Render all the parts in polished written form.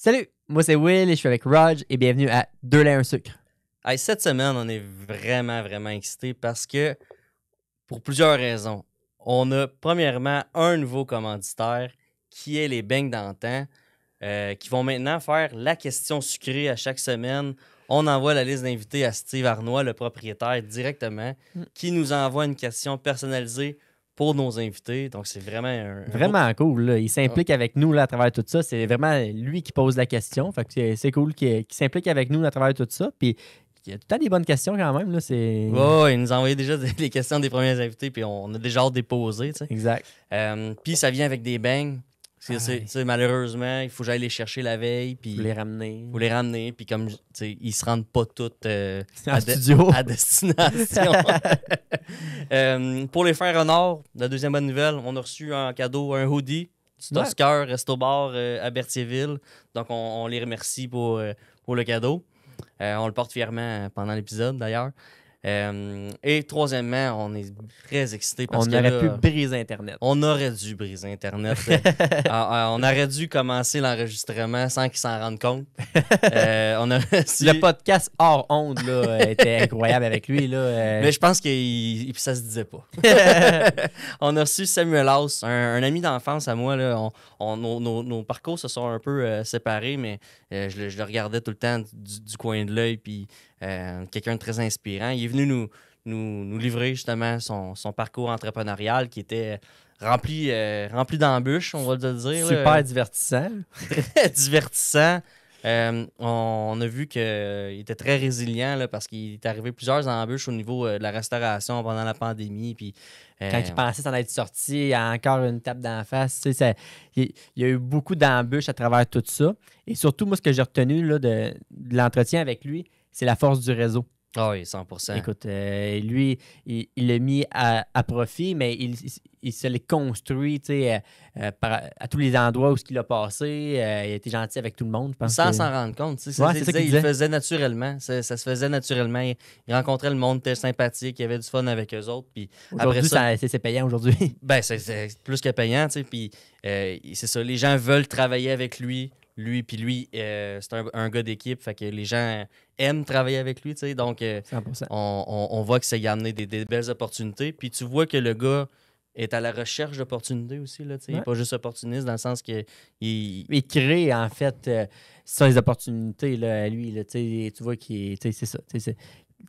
Salut, moi c'est Will et je suis avec Rog et bienvenue à 2 laits 1 sucre. Hey, cette semaine, on est vraiment excités parce que, pour plusieurs raisons, on a premièrement un nouveau commanditaire qui est les beignes d'antan, qui vont maintenant faire la question sucrée à chaque semaine. On envoie la liste d'invités à Steve Arnois, le propriétaire, directement, qui nous envoie une question personnalisée pour nos invités. Donc, c'est Vraiment cool, là. Il s'implique avec nous là, à travers tout ça. C'est vraiment lui qui pose la question. Fait que c'est cool qu'il s'implique avec nous à travers tout ça. Puis il y a tout le temps des bonnes questions quand même. Là. Oh, il nous a envoyé déjà des questions des premiers invités, puis on a déjà hâte de les poser. Tu sais. Exact. Puis ça vient avec des beignes. Malheureusement, il faut que j'aille les chercher la veille. Puis Faut les ramener. Faut les ramener. Puis comme ils se rendent pas tous studio. à destination. Pour les faire honneur, la deuxième bonne nouvelle, on a reçu en cadeau un hoodie du Toscar Resto Bar à Berthierville. Donc on les remercie pour le cadeau. On le porte fièrement pendant l'épisode d'ailleurs. Et troisièmement, on est très excités parce on que aurait pu briser Internet. On aurait dû briser Internet. On aurait dû commencer l'enregistrement sans qu'ils s'en rendent compte. Le podcast hors onde là, était incroyable avec lui. Là, Mais je pense que ça se disait pas. On a reçu Samuel Haus, un ami d'enfance à moi. Là. Nos parcours se sont un peu séparés, mais je le regardais tout le temps du coin de l'œil. Puis quelqu'un de très inspirant. Il est venu nous livrer justement son parcours entrepreneurial qui était rempli d'embûches, on va le dire. Super divertissant. Très divertissant. On a vu qu'il était très résilient là, parce qu'il est arrivé plusieurs embûches au niveau de la restauration pendant la pandémie. Puis, quand il pensait s'en être sorti, il y a encore une tape d'en face. Il y a eu beaucoup d'embûches à travers tout ça. Et surtout, moi, ce que j'ai retenu là, de l'entretien avec lui, c'est la force du réseau. Ah oui, 100%. Écoute, lui, il l'a mis à profit, mais il se l'est construit à tous les endroits où il a passé. Il a été gentil avec tout le monde. Je pense sans s'en rendre compte. C'est ça qu'il le faisait naturellement. Ça se faisait naturellement. Il rencontrait le monde, était sympathique, il y avait du fun avec eux autres. Puis aujourd'hui, c'est payant aujourd'hui. Ben, c'est plus que payant. Puis c'est ça, les gens veulent travailler avec lui. Lui, c'est un gars d'équipe, fait que les gens aiment travailler avec lui, tu sais, donc 100%. On voit que ça lui a amené des belles opportunités, puis tu vois que le gars est à la recherche d'opportunités aussi, là, tu sais, il n'est pas juste opportuniste dans le sens que il crée, en fait, ses opportunités, là, lui, là, tu vois qu'il c'est ça,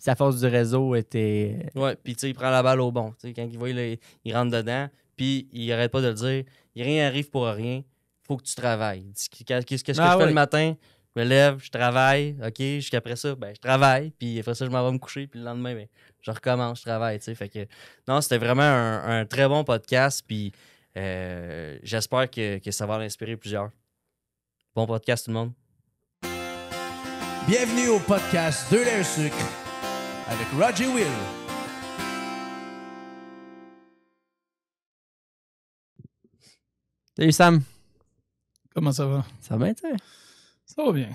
sa force du réseau était... Ouais, puis tu sais, il prend la balle au bon, tu sais, quand il voit, il rentre dedans, puis il arrête pas de le dire, rien arrive pour rien. Faut que tu travailles. Qu'est-ce que je fais le matin? Je me lève, je travaille, OK, jusqu'après ça, je travaille, puis après ça, je m'en vais me coucher, puis le lendemain, je recommence, je travaille, tu sais. Fait que, non, c'était vraiment un très bon podcast, puis j'espère que ça va en inspirer plusieurs. Bon podcast, tout le monde. Bienvenue au podcast 2 laits 1 sucre avec Roger Will. Salut Sam. Comment ça va? Ça va bien, tu sais? Ça va bien.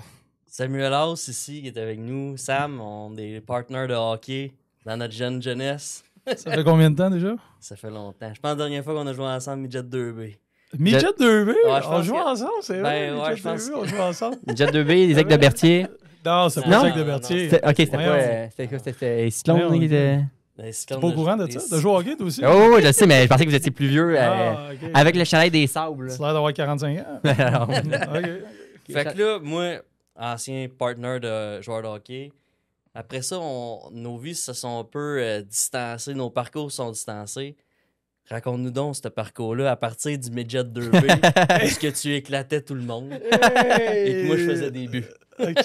Samuel Haus ici qui est avec nous. Sam, on est partenaires de hockey dans notre jeunesse. Ça fait combien de temps déjà? Ça fait longtemps. Je pense que la dernière fois qu'on a joué ensemble, Midget 2B. Midget 2B? Ouais, on joue ensemble, c'est vrai? Ouais, Midget 2B, on joue ensemble. Midget 2B, les Aigles de Berthier. Non, c'est pas les Aigles de Berthier. OK, c'était Cyclone qui était... T'es pas au courant de ça? T'as joué au hockey, toi aussi? Oh, je sais, mais je pensais que vous étiez plus vieux okay. avec le chalet des sables. Tu as l'air d'avoir 45 ans. Okay. Fait que là, moi, ancien partner de joueur de hockey, après ça, nos vies se sont un peu distancées, nos parcours sont distancés. Raconte-nous donc ce parcours-là à partir du Midget 2B, est-ce que tu éclatais tout le monde et que moi, je faisais des buts. OK.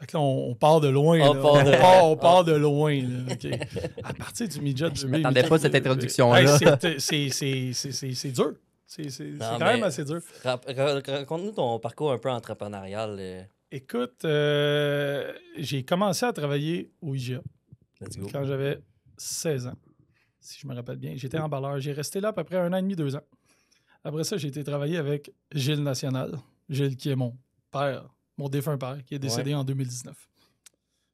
Fait que là, on part de loin. On part de loin. Là. Okay. À partir du Midget 2B. Je m'attendais pas à cette introduction-là. C'est dur. C'est quand même assez dur. Raconte-nous ton parcours un peu entrepreneurial. Écoute, j'ai commencé à travailler au IGA quand j'avais 16 ans, si je me rappelle bien. J'étais emballeur. J'ai resté là à peu près 1 an et demi, 2 ans. Après ça, j'ai été travailler avec Gilles National. Gilles, qui est mon père, mon défunt père, qui est décédé en 2019.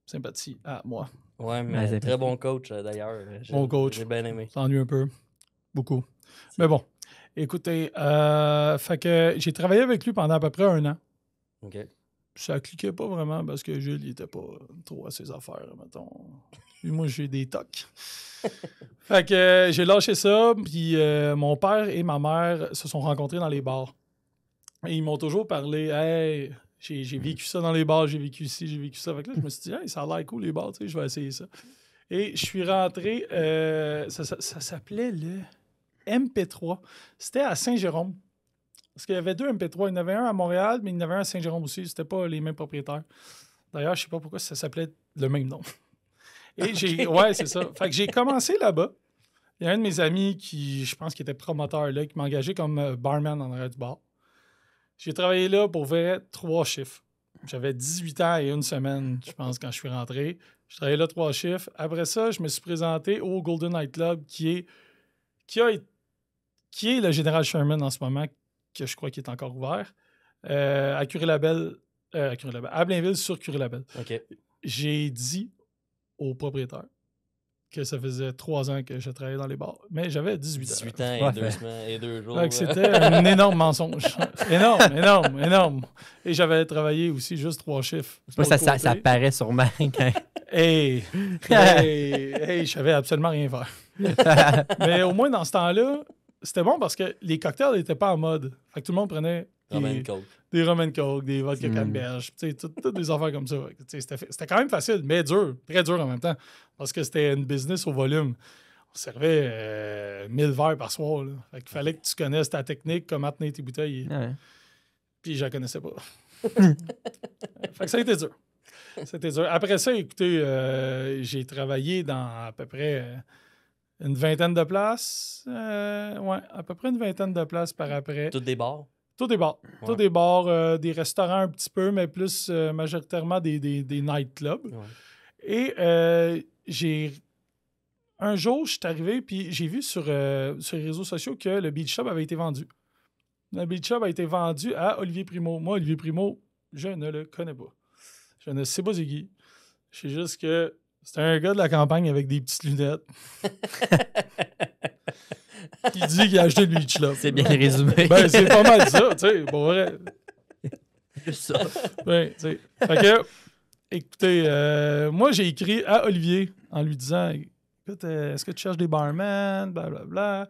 Sympathie à moi. Ouais, mais très bon coach d'ailleurs. Bon coach. J'ai bien aimé. S'ennuie un peu. Beaucoup. Mais bon. Écoutez, fait que j'ai travaillé avec lui pendant à peu près 1 an. OK. Ça cliquait pas vraiment parce que Jules, il était pas trop à ses affaires, mettons. Puis moi, j'ai des tocs. Fait que j'ai lâché ça, puis mon père et ma mère se sont rencontrés dans les bars. Et ils m'ont toujours parlé, hey, j'ai vécu ça dans les bars, j'ai vécu ci, j'ai vécu ça. Fait que là, je me suis dit, hey, ça a l'air cool les bars, tu sais, je vais essayer ça. Et je suis rentré, ça s'appelait le MP3. C'était à Saint-Jérôme. Parce qu'il y avait 2 MP3. Il y en avait un à Montréal, mais il y en avait un à Saint-Jérôme aussi. C'était pas les mêmes propriétaires. D'ailleurs, je sais pas pourquoi ça s'appelait le même nom. Et ouais, c'est ça. Fait que j'ai commencé là-bas. Il y a un de mes amis qui, je pense, qui était promoteur là, qui m'a engagé comme barman en arrière du bar. J'ai travaillé là pour vrai 3 chiffres. J'avais 18 ans et 1 semaine, je pense, quand je suis rentré. Je travaillais là 3 chiffres. Après ça, je me suis présenté au Golden Night Club, qui est le Général Sherman en ce moment, que je crois qu'il est encore ouvert, à Curie-Labelle, à Blainville sur Curie-Labelle. OK. J'ai dit au propriétaire que ça faisait 3 ans que je travaillais dans les bars. Mais j'avais 18 ans. 18 ans et 2 semaines et 2 jours. C'était un énorme mensonge. énorme. Et j'avais travaillé aussi juste 3 chiffres. Ça paraît sûrement. Hey, je savais absolument rien faire. Mais au moins, dans ce temps-là, c'était bon parce que les cocktails n'étaient pas en mode. Fait que tout le monde prenait des rum and coke, des vodka canneberge, toutes des affaires comme ça. C'était quand même facile, mais dur, très dur en même temps. Parce que c'était une business au volume. On servait 1000 verres par soir. Là. Fait qu'il fallait que tu connaisses ta technique, comment tenir tes bouteilles. Ouais. Puis je la connaissais pas. Fait que ça a été dur. C'était dur. Après ça, écoutez, j'ai travaillé dans à peu près une vingtaine de places. À peu près une vingtaine de places par après. Toutes des bars? Tous des bars. Ouais. Tous des bars, des restaurants un petit peu, mais plus majoritairement des nightclubs. Ouais. Et un jour, je suis arrivé, puis j'ai vu sur les réseaux sociaux que le Beach Shop avait été vendu. Le Beach Shop a été vendu à Olivier Primo. Moi, Olivier Primo, je ne le connais pas. Je ne sais pas c'est qui. Je sais juste que c'est un gars de la campagne avec des petites lunettes. Qui dit qu'il a acheté le Beach Club. C'est bien résumé. Ben, c'est pas mal ça, tu sais, pour vrai. Juste ça. Ben, tu sais. Fait que, écoutez, moi, j'ai écrit à Olivier en lui disant, écoute, est-ce que tu cherches des barman, blablabla.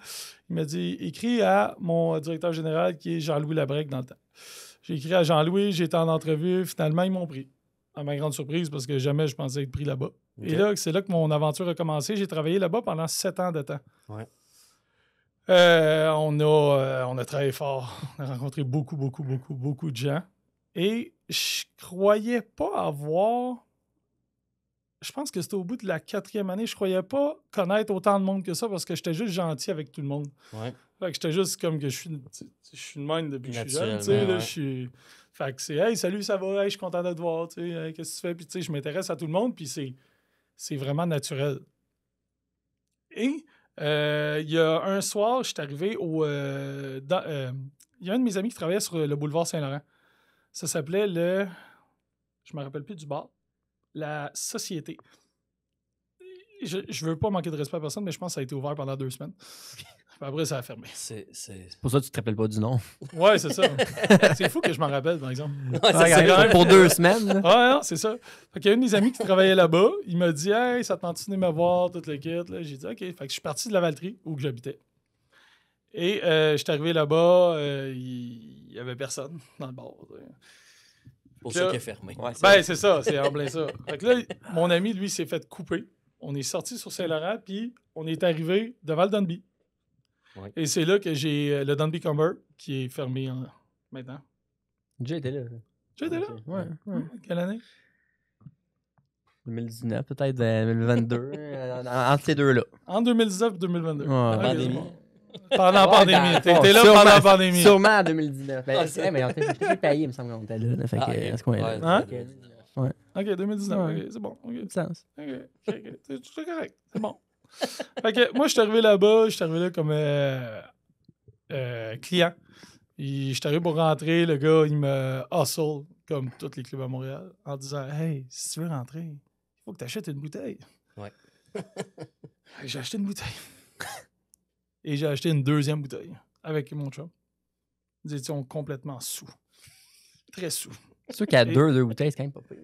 Il m'a dit, écris à mon directeur général qui est Jean-Louis Labrec dans le temps. J'ai écrit à Jean-Louis, j'ai été en entrevue, finalement, ils m'ont pris. À ma grande surprise, parce que jamais je pensais être pris là-bas. Okay. Et là, c'est là que mon aventure a commencé. J'ai travaillé là-bas pendant 7 ans de temps. Ouais. On a travaillé fort. On a rencontré beaucoup de gens. Et je croyais pas avoir... Je pense que c'était au bout de la 4e année. Je croyais pas connaître autant de monde que ça parce que j'étais juste gentil avec tout le monde. Ouais. Fait que j'étais juste comme que je suis une même depuis que je suis jeune. Tu sais, là, je suis... Fait que c'est « Hey, salut, ça va? Hey, je suis content de te voir. Tu sais, hey, qu'est-ce que tu fais? » Puis tu sais, je m'intéresse à tout le monde. Puis c'est vraiment naturel. Et il y a un soir, je suis arrivé au... il y a un de mes amis qui travaillait sur le boulevard Saint-Laurent. Ça s'appelait le... Je me rappelle plus du bar. La Société. Je veux pas manquer de respect à personne, mais je pense que ça a été ouvert pendant 2 semaines. Après, ça a fermé. C'est pour ça que tu te rappelles pas du nom. Ouais, c'est ça. C'est fou que je m'en rappelle, par exemple. Ouais, pour 2 semaines. Ouais, non, c'est ça. Fait qu'il y a un de mes amis qui travaillait là-bas. Il m'a dit « Hey, ça te tente de venir me voir, toute l'équipe. » J'ai dit « OK. » Fait que je suis parti de la Valtrie, où que j'habitais. Et je suis arrivé là-bas, il y avait personne dans le bar. Pour ça qu'il est fermé. Ouais, c'est ça, c'est en plein ça. Fait que là, mon ami, lui, s'est fait couper. On est sorti sur Saint-Laurent, puis on est arrivé devant le Dunby. Ouais. Et c'est là que j'ai le Dunby Comber qui est fermé maintenant. J'ai été là. J'ai été là? Ouais. Quelle année? 2019, peut-être 2022. Entre ces deux-là. En 2019 et 2022. Pandémie. Pendant la pandémie. T'étais là pendant la pandémie. Sûrement en 2019. Mais j'ai payé, il me semble qu'on était là. Fait que, ce coin-là. Hein? Ouais. OK, 2019. Okay, c'est bon. Okay. Sens. OK. C'est correct. C'est bon. Fait que moi, je suis arrivé là-bas. Je suis arrivé là comme client. Je suis arrivé pour rentrer. Le gars, il me hustle, comme tous les clubs à Montréal, en disant « Hey, si tu veux rentrer, il faut que tu achètes une bouteille. » Ouais. J'ai acheté une bouteille. Et j'ai acheté une 2e bouteille. avec mon chum. Nous étions complètement sous. Très sous. C'est sûr qu'à deux bouteilles, c'est quand même pas pire.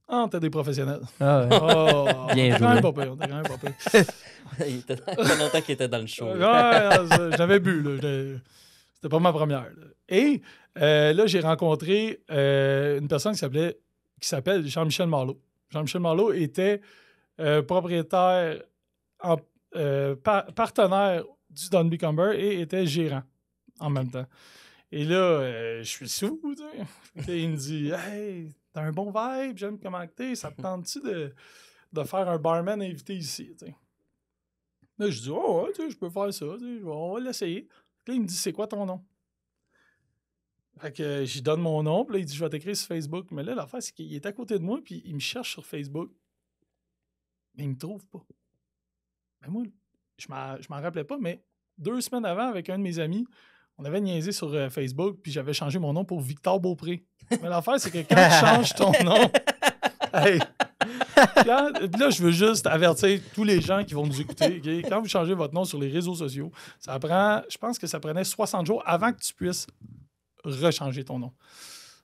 Ah, t'es des professionnels. Ah, ouais. Oh, Bien t'es quand même joué. pas pire. T'es quand même pas pire. Il était longtemps qu'il était dans le show. J'avais bu. Là. C'était pas ma première. Là. Et là, j'ai rencontré une personne qui s'appelle Jean-Michel Marleau. Jean-Michel Marleau était propriétaire, partenaire du Don Becomber et était gérant en même temps. Et là, je suis sous, tu sais. Et il me dit « Hey, t'as un bon vibe, j'aime comment t'es, ça te tente-tu de faire un barman invité ici? » Là, je dis « Oh, ouais, tu sais, je peux faire ça, on va l'essayer. » Là, il me dit « C'est quoi ton nom? » Fait que j'y donne mon nom, puis là, il dit « Je vais t'écrire sur Facebook. » Mais là, l'affaire, c'est qu'il est à côté de moi, puis il me cherche sur Facebook. Mais il me trouve pas. Mais moi, je m'en rappelais pas, mais 2 semaines avant, avec un de mes amis, on avait niaisé sur Facebook, puis j'avais changé mon nom pour Victor Beaupré. Mais l'affaire, c'est que quand tu changes ton nom... Hey, là, je veux juste avertir tous les gens qui vont nous écouter. Okay? Quand vous changez votre nom sur les réseaux sociaux, je pense que ça prenait 60 jours avant que tu puisses rechanger ton nom.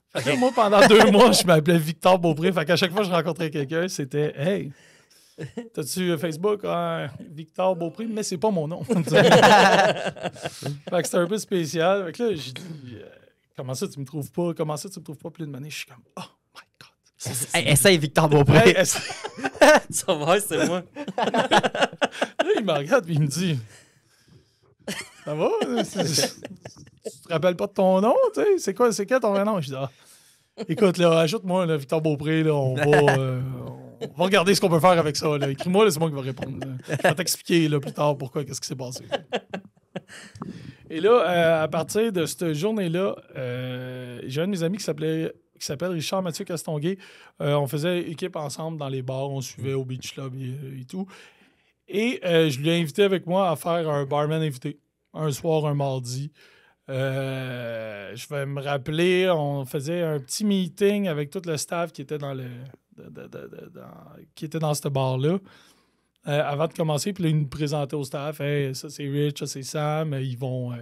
Fait que moi, pendant 2 mois, je m'appelais Victor Beaupré. Fait qu'à chaque fois que je rencontrais quelqu'un, c'était « Hey, t'as-tu Facebook? Victor Beaupré, mais c'est pas mon nom. » Fait que c'était un peu spécial. Fait que là, j'ai dit comment ça, tu me trouves pas? Comment ça, tu me trouves pas? Puis là, de manière, je suis comme « Oh my God! » Essaye Victor Beaupré. Hey, Ça va, c'est moi. là, il me regarde et il me dit ça va? Tu te rappelles pas de ton nom? C'est quoi ton vrai nom? Je dis écoute, là, ajoute-moi là, Victor Beaupré, là, on va regarder ce qu'on peut faire avec ça. Là. Écris-moi, là, c'est moi qui vais répondre. Là. Je vais t'expliquer là, plus tard pourquoi, qu'est-ce qui s'est passé. Et là, à partir de cette journée-là, j'ai un de mes amis qui s'appelle Richard Mathieu Castonguay. On faisait équipe ensemble dans les bars, on suivait au Beach Club et tout. Et je lui ai invité avec moi à faire un barman invité. Un soir, un mardi. Je vais me rappeler, on faisait un petit meeting avec tout le staff qui était dans qui était dans ce bar-là. Avant de commencer, puis là, ils nous présentaient au staff. Hey, ça c'est Rich, ça c'est Sam. Ils vont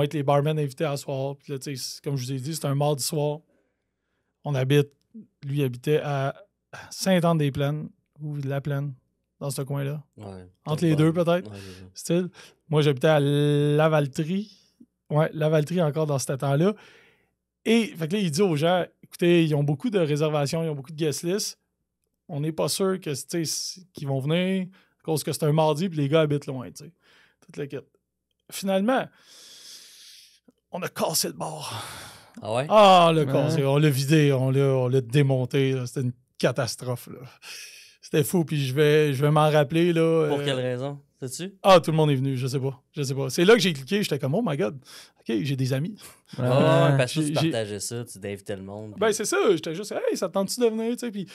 être les barmen invités à soir. Puis là, comme je vous ai dit, c'est un mardi soir. Lui habitait à Sainte-Anne-des-Plaines ou La Plaine, dans ce coin-là. Ouais, entre les deux, peut-être. Ouais, Style. Moi, j'habitais à Lavaltrie. Ouais, Lavaltrie encore dans ce temps-là. Et fait que là, il dit aux gens, écoutez, ils ont beaucoup de réservations, ils ont beaucoup de guest lists. On n'est pas sûr qu'ils vont venir à cause que c'est un mardi puis les gars habitent loin, tu sais. Toute la quête. Finalement, on a cassé le bar. Ah ouais? Ah, on l'a cassé. On l'a vidé, on l'a démonté. Là. C'était une catastrophe. Là. C'était fou, puis je vais m'en rappeler. Là, Pour quelle raison? Sais-tu? Ah, tout le monde est venu, je sais pas. C'est là que j'ai cliqué, j'étais comme, oh my God, OK, j'ai des amis. Ouais, parce que tu partageais ça, tu d'inviter le monde. Ben, c'est ça, j'étais juste, hey, ça te tente-tu de venir, tu sais, puis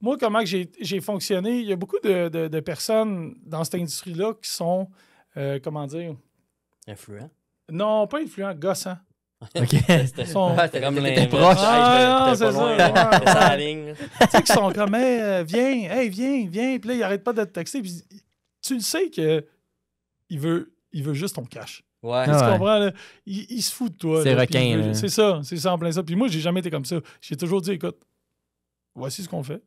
moi, comment que j'ai fonctionné, il y a beaucoup de personnes dans cette industrie-là qui sont, comment dire... Influent? Non, pas influents, gossants. OK. C'était comme les proche. Ah, c'est ça. C'était ça la ligne. Tu sais, qui sont comme, viens. Puis là, ils n'arrêtent pas de te texter. Puis tu le sais que il veut juste ton cash. Ouais. Tu comprends, là? Il se fout de toi. C'est là, requin, là. C'est ça en plein ça. Puis moi, j'ai jamais été comme ça. J'ai toujours dit, écoute, voici ce qu'on fait.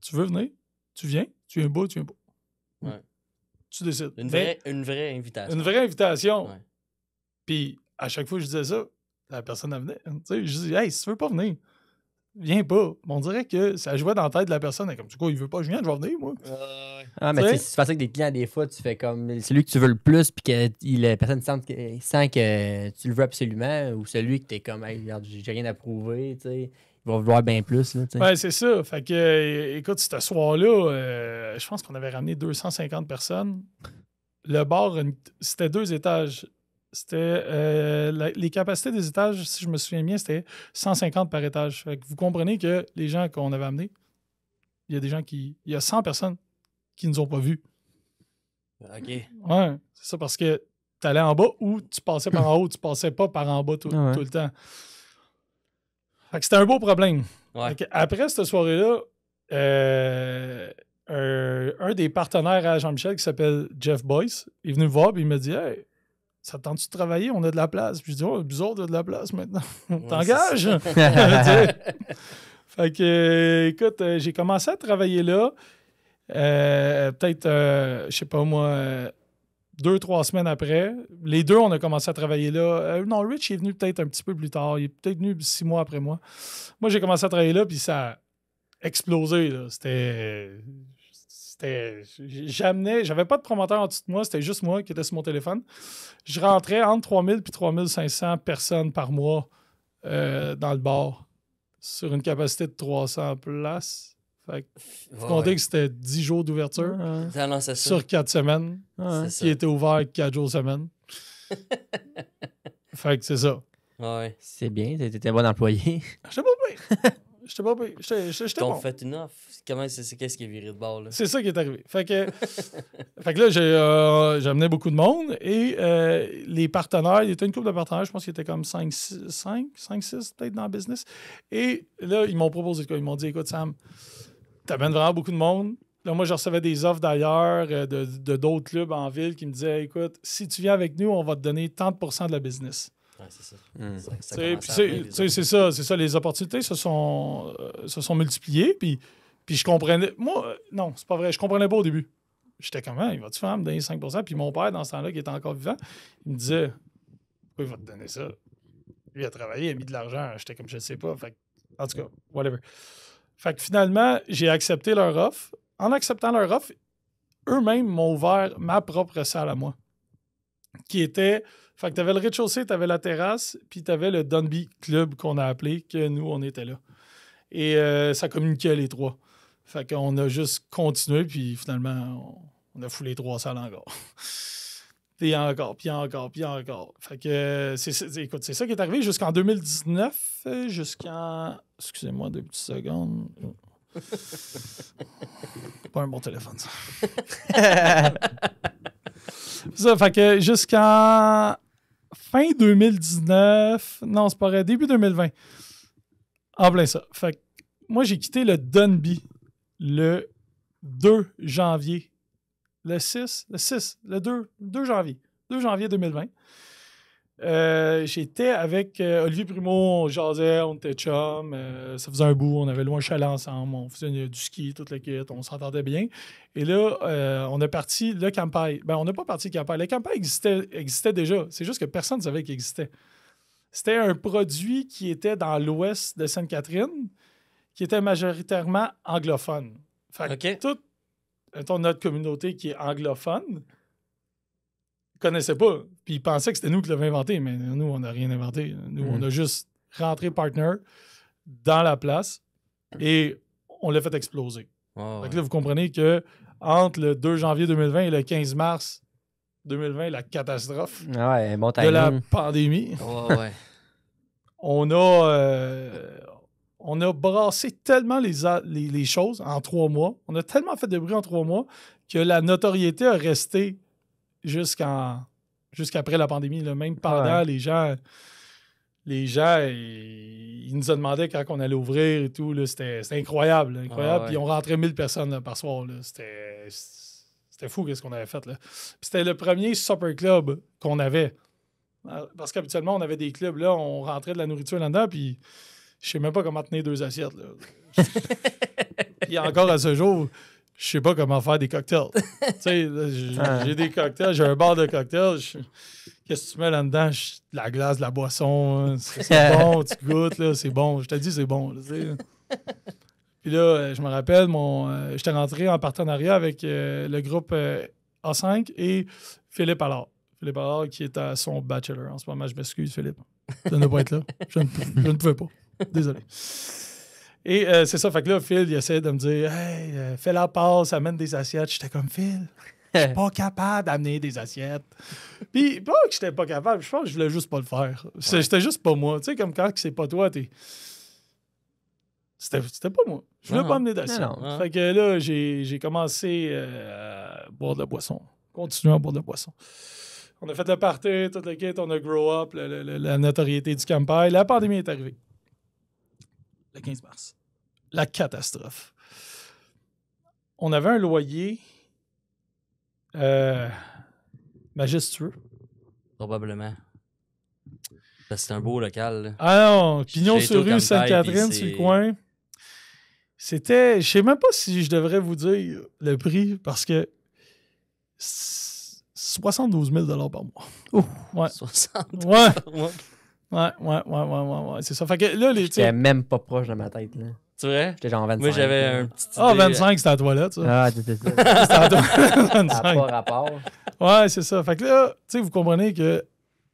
Tu veux venir? Tu viens pas, tu viens pas. Ouais. Tu décides. Une vraie invitation. Une vraie invitation. Ouais. Puis à chaque fois que je disais ça, la personne elle venait. Tu sais, je dis, hey, si tu veux pas venir, viens pas. On dirait que ça jouait dans la tête de la personne. Elle est comme, tu quoi, il veut pas, je viens, je vais venir, moi. Ah, mais si tu fais ça avec des clients, des fois, tu fais comme celui que tu veux le plus, puis que la personne sent que tu le veux absolument, ou celui que t'es comme, hey, regarde, j'ai rien à prouver, tu sais. Il va vouloir bien plus, là, tu sais. Ouais, c'est ça. Fait que, écoute, ce soir-là, je pense qu'on avait ramené 250 personnes. Le bar, c'était 2 étages. C'était les capacités des étages, si je me souviens bien, c'était 150 par étage. Fait que vous comprenez que les gens qu'on avait amenés, il y a 100 personnes qui ne nous ont pas vus. OK. Ouais, c'est ça, parce que tu allais en bas ou tu passais par en haut, tu passais pas par en bas tout le temps. Fait que c'était un beau problème. Ouais. Après cette soirée-là, un des partenaires à Jean-Michel qui s'appelle Jeff Boyce est venu me voir et il m'a dit, hey, ça te tente-tu de travailler? On a de la place. Puis je dis, oh, nous autres, on a de la place maintenant. T'engages? Fait que, écoute, j'ai commencé à travailler là. Peut-être, je sais pas moi, 2-3 semaines après. Les deux, on a commencé à travailler là. Non, Rich est venu peut-être un petit peu plus tard. Il est peut-être venu 6 mois après moi. Moi, j'ai commencé à travailler là, puis ça a explosé. Là. J'avais pas de promoteur en dessous de moi, c'était juste moi qui était sur mon téléphone. Je rentrais entre 3000 et 3500 personnes par mois dans le bar sur une capacité de 300 places. Fait que, faut compter que c'était 10 jours d'ouverture sur 4 semaines, qui était ouvert 4 jours semaine. Fait que c'est ça. Ouais. C'est bien, t'étais bon employé. J'étais pas pire. J'étais pas pire. J'étais bon. fait une offre. Qu'est-ce qui est viré de bord, là? C'est ça qui est arrivé. Fait que là, j'ai amené beaucoup de monde et les partenaires, il y était une couple de partenaires, je pense qu'il y était comme 5-6 peut-être dans le business. Et là, ils m'ont proposé quoi? Ils m'ont dit, écoute, Sam, t'amènes vraiment beaucoup de monde. Là, moi, je recevais des offres d'ailleurs, de d'autres clubs en ville qui me disaient, écoute, si tu viens avec nous, on va te donner tant de % de la business. Ouais, c'est ça. C'est ça. Les opportunités se sont multipliées. Puis je comprenais. Moi, non, c'est pas vrai. Je comprenais pas au début. J'étais comme, il va-tu faire me donner 5 %? Puis mon père, dans ce temps-là, qui était encore vivant, il me disait, pourquoi il va te donner ça? Lui, il a travaillé, il a mis de l'argent. J'étais comme, je ne sais pas. Fait, en tout cas, whatever. Fait que finalement, j'ai accepté leur offre. En acceptant leur offre, eux-mêmes m'ont ouvert ma propre salle à moi. Qui était. Fait que t'avais le rez-de-chaussée, t'avais la terrasse, puis t'avais le Dunby Club qu'on a appelé, que nous, on était là. Et ça communiquait les trois. Fait qu'on a juste continué, puis finalement, on a foulé 3 salles encore. Puis encore. Fait que, écoute, c'est ça qui est arrivé jusqu'en 2019, Excusez-moi, 2 petites secondes. Pas un bon téléphone, ça. Ça, fait que jusqu'en fin 2019, non, c'est pas vrai, début 2020. En plein ça. Fait que moi, j'ai quitté le Dunby le 2 janvier. Le 2 janvier. 2 janvier 2020. J'étais avec Olivier Primo, on jasait, on était chum, ça faisait un bout, on avait loué un chalet ensemble, on faisait du ski, toute la kit, on s'entendait bien. Et là, on a parti le Campai. Ben, on n'a pas parti le Campai. Le Campai existait déjà, c'est juste que personne ne savait qu'il existait. C'était un produit qui était dans l'ouest de Sainte-Catherine, qui était majoritairement anglophone. Fait que toute notre communauté qui est anglophone connaissait pas. Puis ils pensaient que c'était nous qui l'avions inventé, mais nous, on n'a rien inventé. Nous, on a juste rentré partner dans la place et on l'a fait exploser. Fait que là, vous comprenez que entre le 2 janvier 2020 et le 15 mars 2020, la catastrophe de la pandémie, on a brassé tellement les choses en 3 mois. On a tellement fait de bruit en 3 mois que la notoriété a resté jusqu'après la pandémie. Là. Même pendant, les gens, ils nous ont demandé quand on allait ouvrir et tout. Là, c'était incroyable. Puis on rentrait 1000 personnes là, par soir. Là. C'était fou ce qu'on avait fait. Là. Puis c'était le premier supper club qu'on avait. Parce qu'habituellement, on avait des clubs, là, on rentrait de la nourriture là-dedans, puis je sais même pas comment tenir 2 assiettes. Là. Puis encore à ce jour, je sais pas comment faire des cocktails. Tu sais, j'ai des cocktails, j'ai un bar de cocktails. Qu'est-ce que tu mets là-dedans? De la glace, de la boisson. Hein. C'est bon, tu goûtes, là, c'est bon. Je te dis, c'est bon. Là, puis là, je me rappelle, j'étais rentré en partenariat avec le groupe A5 et Philippe Allard. Philippe Allard qui est à son bachelor en ce moment. Je m'excuse, Philippe. De ne pas être là. Je ne pouvais pas. Désolé. Et c'est ça. Fait que là, Phil, il essaie de me dire « Hey, fais la passe, amène des assiettes. » J'étais comme « Phil, je suis pas capable d'amener des assiettes. » Puis pas que j'étais pas capable. Je pense que je voulais juste pas le faire. C'était juste pas moi. Tu sais, comme quand c'est pas toi, C'était pas moi. Je voulais pas amener d'assiette. Fait que là, j'ai commencé à boire de la boisson. Continuer à boire de la boisson. On a fait le party, toute la kit, on a grow up, la notoriété du Campai. La pandémie est arrivée. Le 15 mars. La catastrophe. On avait un loyer majestueux. Probablement. Parce que c'est un beau local. Là. Ah non, Pignon sur rue, Campagne, Sainte-Catherine, puis sur le coin. C'était... Je sais même pas si je devrais vous dire le prix, parce que 72 000 $ par mois. Ouais. 60. Ouais. Ouais. Ouais. C'est ça. Fait que là, les... J'étais même pas proche de ma tête. Là. Tu vrai? J'étais genre 25. Moi, j'avais un petit. Ah, 25, c'était à la toilette, ça. Ah, c'était ça. C'était à la toilette, Ça n'a 25. pas rapport. Ouais, c'est ça. Fait que là, tu sais, vous comprenez que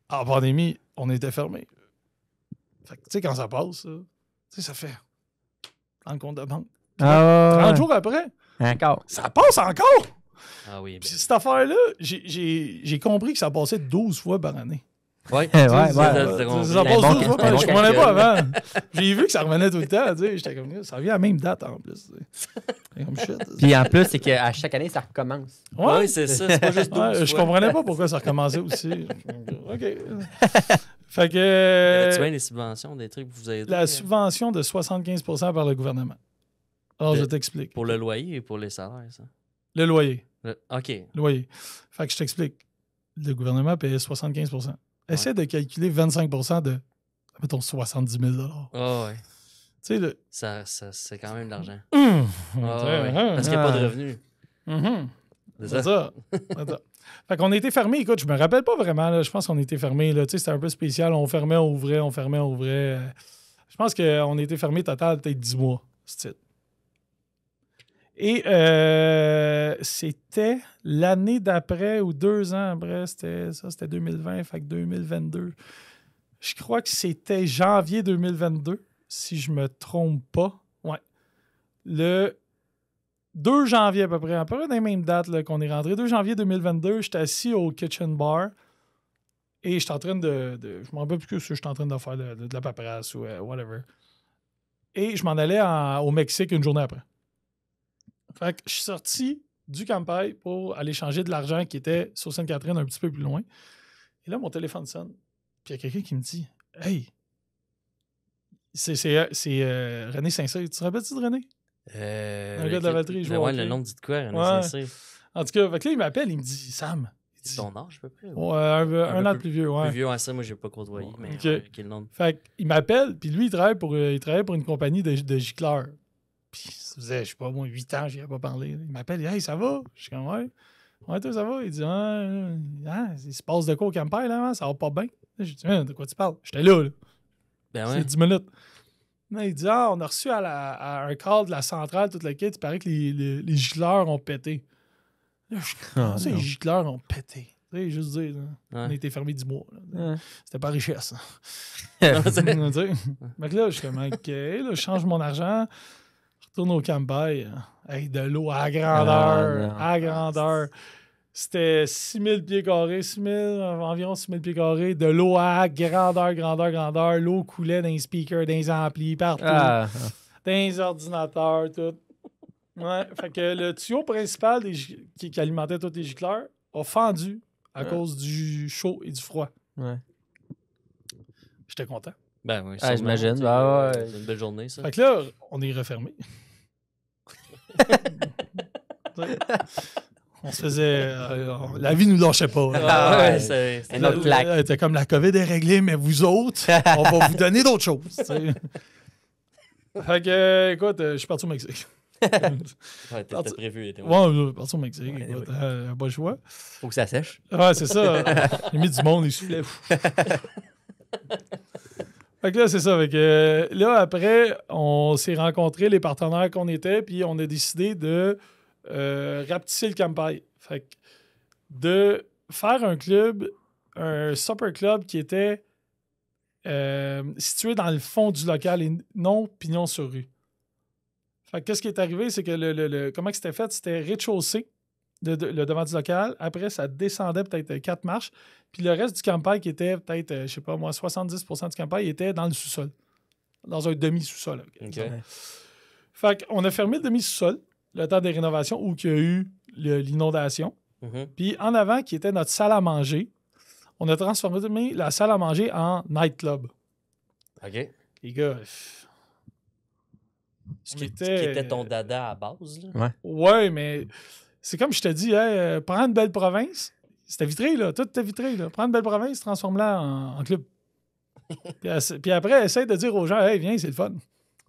en pandémie, on était fermé. Fait que, tu sais, quand ça passe, tu sais, ça fait dans le compte de banque. Ah, 30 jours après, encore. ça passe encore! Ah oui. Puis cette affaire-là, j'ai compris que ça passait 12 fois par année. Ouais. Ouais, Ça ouais. passe bon 12 fois par année. Je bon comprenais calcul. pas avant. J'ai vu que ça revenait tout le temps. Tu sais, j'étais comme, ça revient à la même date en plus. Tu sais. C'est comme shit. Puis en plus, c'est qu'à chaque année, ça recommence. Ouais, c'est ça. C'est pas juste 12 Ouais, je fois. comprenais pas pourquoi ça recommençait aussi. OK. Fait Y que. avait-tu bien des subventions, des trucs que vous avez La subvention de 75 % par le gouvernement. Alors, je t'explique. Pour le loyer et pour les salaires, ça? Le loyer. OK. Loyer. Fait que je t'explique. Le gouvernement payait 75 %. Essaie de calculer 25 % de, mettons, 70 000 $. Ah ouais. Tu sais, le. Ça, c'est quand même de l'argent. Ouais. Parce qu'il n'y a pas de revenus. C'est C'est ça? ça. C'est ça. Fait qu'on était fermé. Écoute, je me rappelle pas vraiment. Là. Je pense qu'on était fermé. Tu sais, c'était un peu spécial. On fermait, on ouvrait, on fermait, on ouvrait. Je pense qu'on était fermé total peut-être 10 mois. C'est Et c'était l'année d'après ou 2 ans après, c'était 2020, fait que 2022. Je crois que c'était janvier 2022, si je me trompe pas. Ouais. Le 2 janvier à peu près dans les mêmes dates là, qu'on est rentré. 2 janvier 2022, j'étais assis au Kitchen Bar et j'étais en train de je me rappelle plus que j'étais en train de faire de la paperasse ou whatever. Et je m'en allais au Mexique une journée après. Fait que je suis sorti du Campai pour aller changer de l'argent qui était sur Sainte-Catherine un petit peu plus loin. Et là, mon téléphone sonne. Puis il y a quelqu'un qui me dit « Hey! » C'est René Saint-Cyr. Tu te rappelles-tu de René? Un gars de la Valtrie, je vois. Le nom dit de quoi, René Ouais. Saint-Cyr? En tout cas, fait que là, il m'appelle, il me dit « Sam! » C'est ton âge, à peu près? Ouais, un an de plus vieux, ouais. Plus vieux, ça, moi, j'ai pas côtoyé, mais Ok. quel nom? Fait qu'il m'appelle, puis lui, il travaille pour une compagnie de gicleurs. Puis ça faisait, je sais pas, moi, 8 ans, j'y avais pas parlé. Il m'appelle, il dit « Hey, ça va? » Je suis comme « Ouais. Ouais, toi, ça va? » Il dit « il se passe de quoi au Campai, là? Ça va pas bien? » J'ai dit « De quoi tu parles? » J'étais là. Ben C'est ouais. 10 minutes. Là, il dit « on a reçu à un call de la centrale, toute la quête, il paraît que les gicleurs ont pété. » Là, je Ah, sais, non. les gicleurs ont pété. Tu sais, juste dire, là, on a Ouais. été fermé 10 mois. Là. Ouais. C'était pas richesse. Non, Tu c'est- sais. Fait que là, je suis comme, OK, là, je change mon argent, retourne au Campai. Hey, de l'eau à grandeur, non. à grandeur. C'était 6 000 pieds carrés, environ 6 000 pieds carrés, de l'eau à grandeur. L'eau coulait dans les speakers, dans les amplis, partout, Ah, dans les ordinateurs, tout. Ouais, fait que le tuyau principal qui alimentait tous les gicleurs a fendu à cause du chaud et du froid. ouais. J'étais content. Ben oui, Ah, j'imagine. tu sais, Ben ouais. C'est une belle journée, ça. Fait que là, on est refermé. On se faisait. La vie nous lâchait pas. là. Ah, ouais, c'est un autre claque. C'était comme la COVID est réglée, mais vous autres, on va vous donner d'autres choses. Tu sais. Fait que, écoute, je suis parti au Mexique. Ouais, t'étais prévu. Ouais, je suis parti au Mexique. Écoute, pas le choix. Faut que ça sèche. Ouais, c'est ça. J'ai mis du monde, il soufflait. Fait que là, c'est ça. Fait que là, après, on s'est rencontrés, les partenaires qu'on était, puis on a décidé de rapetisser le Campai. Fait que de faire un club, un supper club qui était situé dans le fond du local et non pignon sur rue. Fait que qu'est-ce qui est arrivé, c'est que comment que c'était fait? C'était rez-de-chaussée, le devant du local. Après, ça descendait peut-être 4 marches. Puis le reste du Campai, qui était peut-être, je sais pas moi, 70% du Campai, était dans le sous-sol. Dans un demi-sous-sol. OK. Fait qu'on a fermé le demi-sous-sol, le temps des rénovations, où il y a eu l'inondation. Mhm. Puis en avant, qui était notre salle à manger, on a transformé la salle à manger en nightclub. OK. Les gars, Ce qui était- était ton dada à base, là. ouais, mais c'est comme je te dis, prends une belle province, C'était vitré, là. Tout était vitré, là. Prends une belle province, transforme-la en club. Puis après, essaye de dire aux gens, hey, viens, c'est le fun.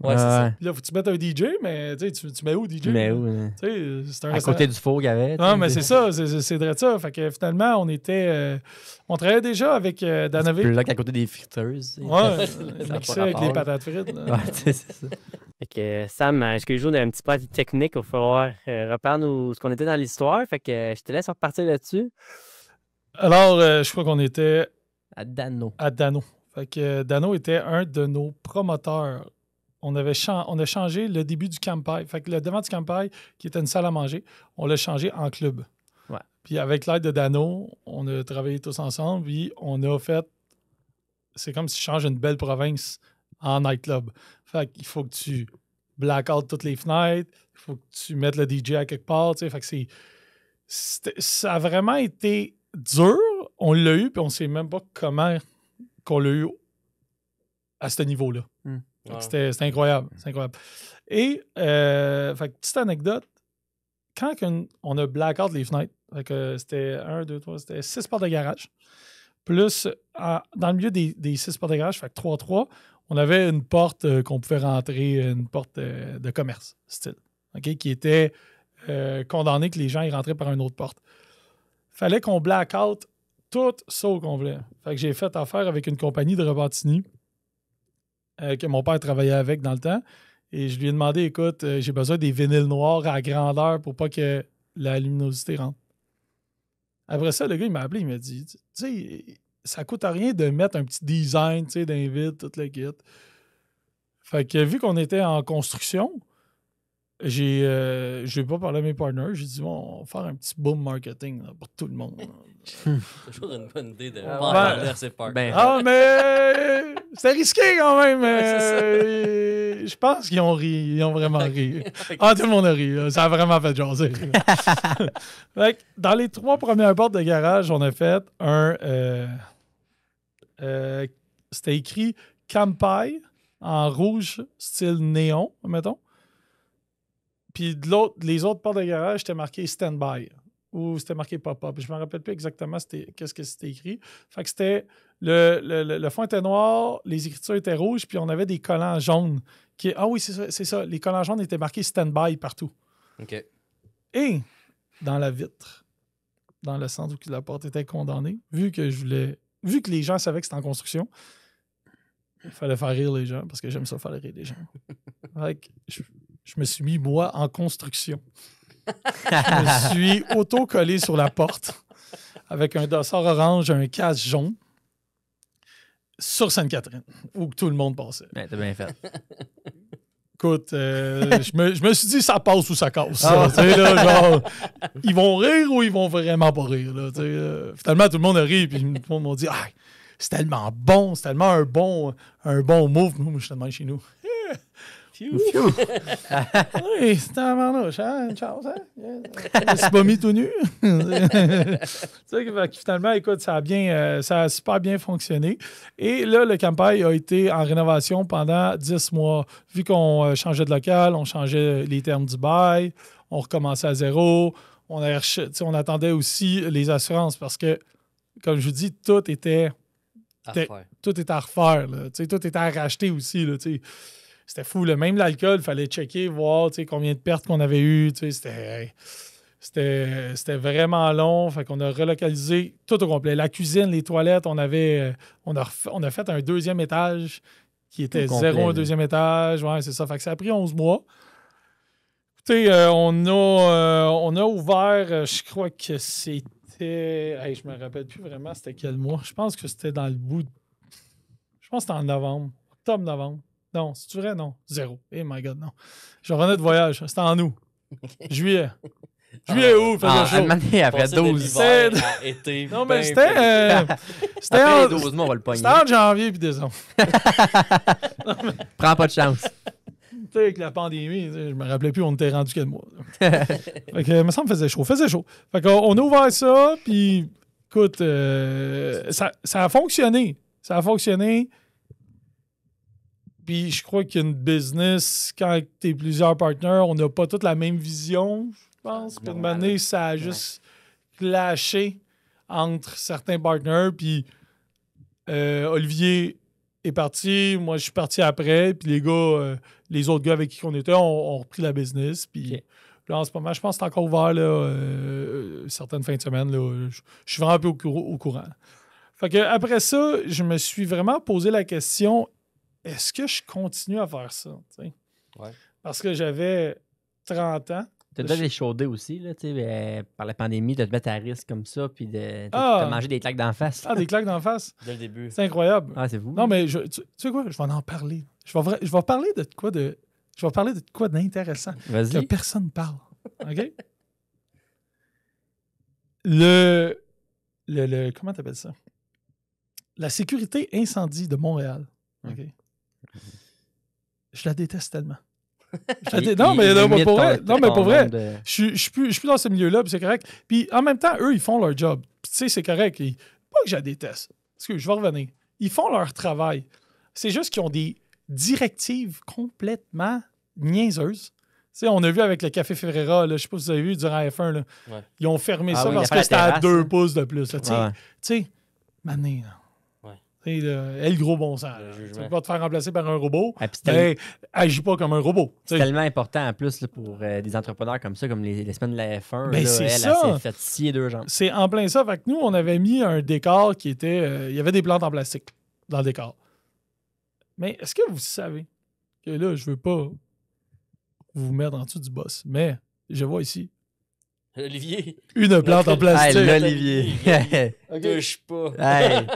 Ouais, c'est ça. Puis là, faut que tu mettes un DJ, mais tu mets où, DJ? Mais où? Hein? C'est un À côté du four qu'il y avait. Non, mais c'est ça, c'est vrai ça. Fait que finalement, on travaillait déjà avec Danovic. Plus là qu'à côté des friteuses. Ouais, Ça a mixé pas avec rapport, les là. patates frites. Là. Ouais, c'est ça. Fait que Sam, excuse-moi d'un petit peu technique, il va falloir reprendre ce qu'on était dans l'histoire. Fait que je te laisse repartir là-dessus. Alors, je crois qu'on était À Dano. à Dano. Fait que Dano était un de nos promoteurs. On a changé le début du Campai. Fait que le devant du Campai, qui était une salle à manger, on l'a changé en club. Ouais. Puis avec l'aide de Dano, on a travaillé tous ensemble, puis on a fait... C'est comme si tu changes une belle province en nightclub. Fait qu'il faut que tu black-out toutes les fenêtres, il faut que tu mettes le DJ à quelque part, tu sais. Fait que ça a vraiment été dur. On l'a eu, puis on sait même pas comment qu'on l'a eu à ce niveau-là. Ouais. C'était incroyable. C'est incroyable. Et, fait que, petite anecdote, quand on a blackout les fenêtres, fait que c'était 6 portes de garage, plus dans le milieu des 6 portes de garage, fait que 3-3, on avait une porte qu'on pouvait rentrer, une porte de commerce, style, okay, qui était condamnée que les gens y rentraient par une autre porte. Fallait qu'on blackout tout ça au complet. Fait que j'ai fait affaire avec une compagnie de Repentigny que mon père travaillait avec dans le temps. Et je lui ai demandé, écoute, j'ai besoin des vinyles noirs à grandeur pour pas que la luminosité rentre. Après ça, le gars, il m'a appelé, il m'a dit, tu sais, ça coûte rien de mettre un petit design, tu sais, d'un vide, tout le kit. Fait que vu qu'on était en construction, j'ai pas parlé à mes partners, j'ai dit, bon, on va faire un petit boom marketing là, pour tout le monde. Toujours une bonne idée de Ouais. pas en parler à ses parts. Ben, Ah, mais c'est risqué quand même. Ouais, Je pense qu'ils ont ri. Ils ont vraiment ri. Ah, tout le monde a ri. Là. Ça a vraiment fait jaser. Fait que dans les 3 premières portes de garage, on a fait c'était écrit Campai en rouge, style néon, mettons. Puis les autres portes de garage, c'était marqué Standby. Ou c'était marqué pop-up. Je ne me rappelle plus exactement qu'est-ce que c'était écrit. Fait que c'était le fond était noir, les écritures étaient rouges, puis on avait des collants jaunes. Ah oui, c'est ça. Les collants jaunes étaient marqués stand-by partout. OK. Et dans la vitre, dans le sens où la porte était condamnée, vu que les gens savaient que c'était en construction, il fallait faire rire les gens, parce que j'aime ça faire rire les gens. Fait que je me suis mis, moi, en construction. Je me suis auto-collé sur la porte avec un dossard orange, un casque jaune sur Sainte-Catherine, où tout le monde passait. ben, t'as bien fait. Écoute, je me suis dit, ça passe ou ça casse. Ça, tu sais, là, genre, ils vont rire ou ils vont vraiment pas rire. Là, finalement, tout le monde a ri, puis tout le monde m'a dit, ah, c'est tellement bon, c'est tellement un bon move. Moi, je suis tellement chez nous. Oui, c'était un manouche, hein? Une chance, hein? Je me suis pas mis tout nu. Tu sais, finalement, écoute, ça a super bien fonctionné. Et là, le Campai a été en rénovation pendant 10 mois. Vu qu'on changeait de local, on changeait les termes du bail, on recommençait à zéro. On attendait aussi les assurances parce que, comme je vous dis, tout était à refaire. Là. Tout était à racheter aussi. Là, c'était fou. Là. Même l'alcool, il fallait checker, voir combien de pertes qu'on avait eues. C'était vraiment long. Fait qu'on a relocalisé tout au complet. La cuisine, les toilettes, on a fait un 2e étage qui était complet, 0 un 2e étage. Ouais, c'est ça. Fait que ça a pris 11 mois. Écoutez, on a ouvert, je crois que c'était... Hey, je me rappelle plus vraiment c'était quel mois. Je pense que c'était dans le bout... Je pense que c'était en novembre. Octobre-novembre. Non, c'est-tu vrai? Non. 0. Eh my God, non. Je revenais de voyage. C'était en août. Juillet. Août, faisait chaud. Une année après Passer de 12. l'hiver à été, Non, mais ben c'était Après en... les 12 mois, on va le pogner. C'était en janvier puis décembre. Prends pas de chance. Tu sais, avec la pandémie, je me rappelais plus, on était rendu quel mois. Fait que, me semble, faisait chaud. Fait qu'on a ouvert ça, puis écoute, ça a fonctionné. Ça a fonctionné. Puis je crois qu'une business, quand tu es plusieurs partenaires, on n'a pas toute la même vision, je pense. Puis une année, ça a juste clashé entre certains partners, puis Olivier est parti, moi je suis parti après, puis les gars, les autres gars avec qui on était, ont repris la business, puis là en ce moment, je pense que c'est encore ouvert là, certaines fins de semaine, là, je suis vraiment un peu au courant. Fait que après ça, je me suis vraiment posé la question, est-ce que je continue à faire ça? T'sais? Ouais. Parce que j'avais 30 ans. Tu as échaudé aussi, là, par la pandémie, de te mettre à risque comme ça, puis de manger des claques d'en face. Ah, des claques d'en face? Dès le début. C'est incroyable. Ah, c'est fou. Non, mais tu sais quoi? Je vais en parler. Je vais parler de quoi je vais parler de quoi d'intéressant. Vas-y. Que personne ne parle. OK? le comment t'appelles ça? La sécurité incendie de Montréal. OK? Je la déteste tellement. Non, mais pour vrai, je suis plus dans ce milieu-là, puis c'est correct. Puis en même temps, eux, ils font leur job. Puis tu sais, c'est correct. Pas que je la déteste. Parce que je vais revenir. Ils font leur travail. C'est juste qu'ils ont des directives complètement niaiseuses. Tu sais, on a vu avec le Café Ferreira, là, je sais pas si vous avez vu durant F1, là, ils ont fermé ça parce que c'était à 2 pouces de plus. Tu sais, mané, là. Elle, gros bon sens. Tu peux pas te faire remplacer par un robot, mais agis pas comme un robot. C'est tellement important en plus là, pour des entrepreneurs comme ça, comme les semaines de la F1. Ben, là, elle s'est fait scier 2 jambes. C'est en plein ça. Fait que nous, on avait mis un décor qui était... il y avait des plantes en plastique dans le décor. Mais est-ce que vous savez que là, je veux pas vous mettre en dessous du boss, mais je vois ici Olivier. une plante en plastique. Hey, l'Olivier. Touche pas. Hey.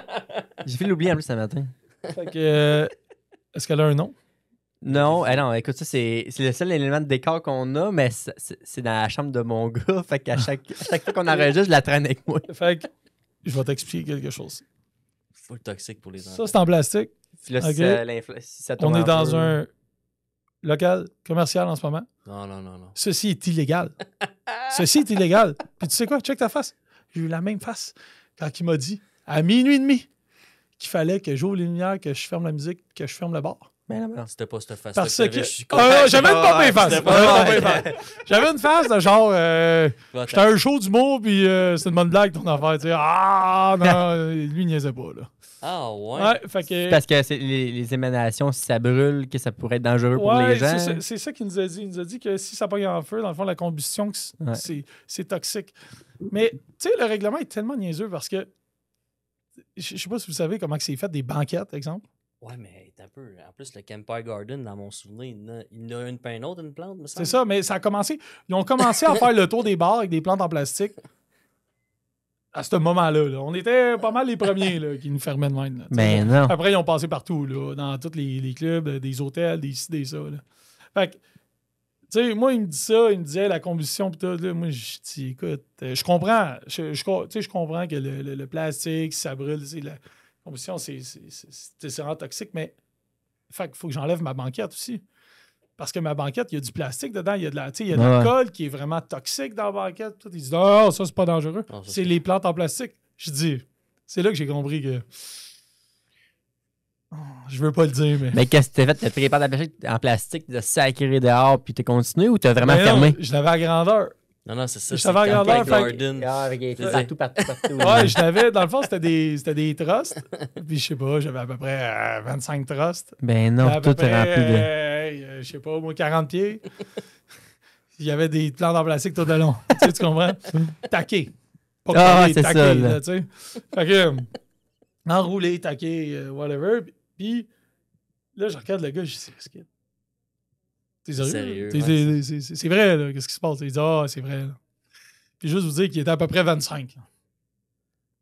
J'ai fait l'oublier en plus ce matin. Fait que, est-ce qu'elle a un nom? Non, non, écoute, ça, c'est le seul élément de décor qu'on a, mais c'est dans la chambre de mon gars. Fait qu'à chaque fois qu'on enregistre, je la traîne avec moi. Fait que, je vais t'expliquer quelque chose. Full toxique pour les enfants. Ça, c'est en plastique. Puis là, Okay. si ça tourne On est un dans peu, un local commercial en ce moment. Non. Ceci est illégal. Ceci est illégal. Puis tu sais quoi? Check ta face. J'ai eu la même face quand il m'a dit, à 00h30, qu'il fallait que j'ouvre les lumières, que je ferme la musique, que je ferme le bar. Mais Non, c'était pas cette face. Parce que... j'avais une pas face. J'avais une face de genre... j'étais un show d'humour, puis c'est une bonne blague ton affaire. Tu sais. Ah, non, lui, il niaisait pas, là. Ah, ouais? Ouais, fait que... parce que c'est les émanations, si ça brûle, que ça pourrait être dangereux pour les gens. C'est ça qu'il nous a dit. Il nous a dit que si ça pogne en feu, dans le fond, la combustion, c'est toxique. Mais, tu sais, le règlement est tellement niaiseux parce que... Je sais pas si vous savez comment c'est fait, des banquettes, exemple. Ouais, mais un peu. En plus, le Campfire Garden, dans mon souvenir, il y en a une pas une autre, une plante, me semble. C'est ça, mais ça a commencé... Ils ont commencé à faire le tour des bars avec des plantes en plastique à ce moment-là. Là. On était pas mal les premiers là, qui nous fermaient de même. Là, mais non. Après, ils ont passé partout, là, dans tous les clubs, des hôtels, des ci, des ça. Là. Fait que, tu sais, moi, il me dit ça, il me disait la combustion, pis tout. Là, moi, je dis, écoute, je comprends. Je comprends que le plastique, ça brûle, la combustion, c'est vraiment toxique, mais fait qu'il faut que j'enlève ma banquette aussi. Parce que ma banquette, il y a du plastique dedans, il y a de l'alcool qui est vraiment toxique dans la banquette. Tout. Il dit, oh, ça, c'est pas dangereux. Non, c'est les plantes en plastique. Je dis, c'est là que j'ai compris que. Oh, je veux pas le dire, mais. Mais qu'est-ce que t'as fait? T'as pris les plantes en plastique, t'as sacré dehors, puis t'as continué ou t'as vraiment fermé? Non, je l'avais à grandeur. Non, c'est ça. Je l'avais à grandeur. Garden. Avec les partout. Ouais, je l'avais. Dans le fond, c'était des trusts. Puis je sais pas, j'avais à peu près 25 trusts. Ben non, tout est rempli de. Je sais pas, au moins 40 pieds. Il y avait des plantes en plastique tout le long. Tu comprends? Taqué. Pas c'est taqué, ça. Là, tu sais. Fait que, enroulé, taqué, whatever. Puis là, je regarde le gars, je dis, t'es sérieux? C'est vrai, là. Qu'est-ce qui se passe? Il dit, c'est vrai. Là. Puis juste vous dire qu'il était à peu près 25. Là.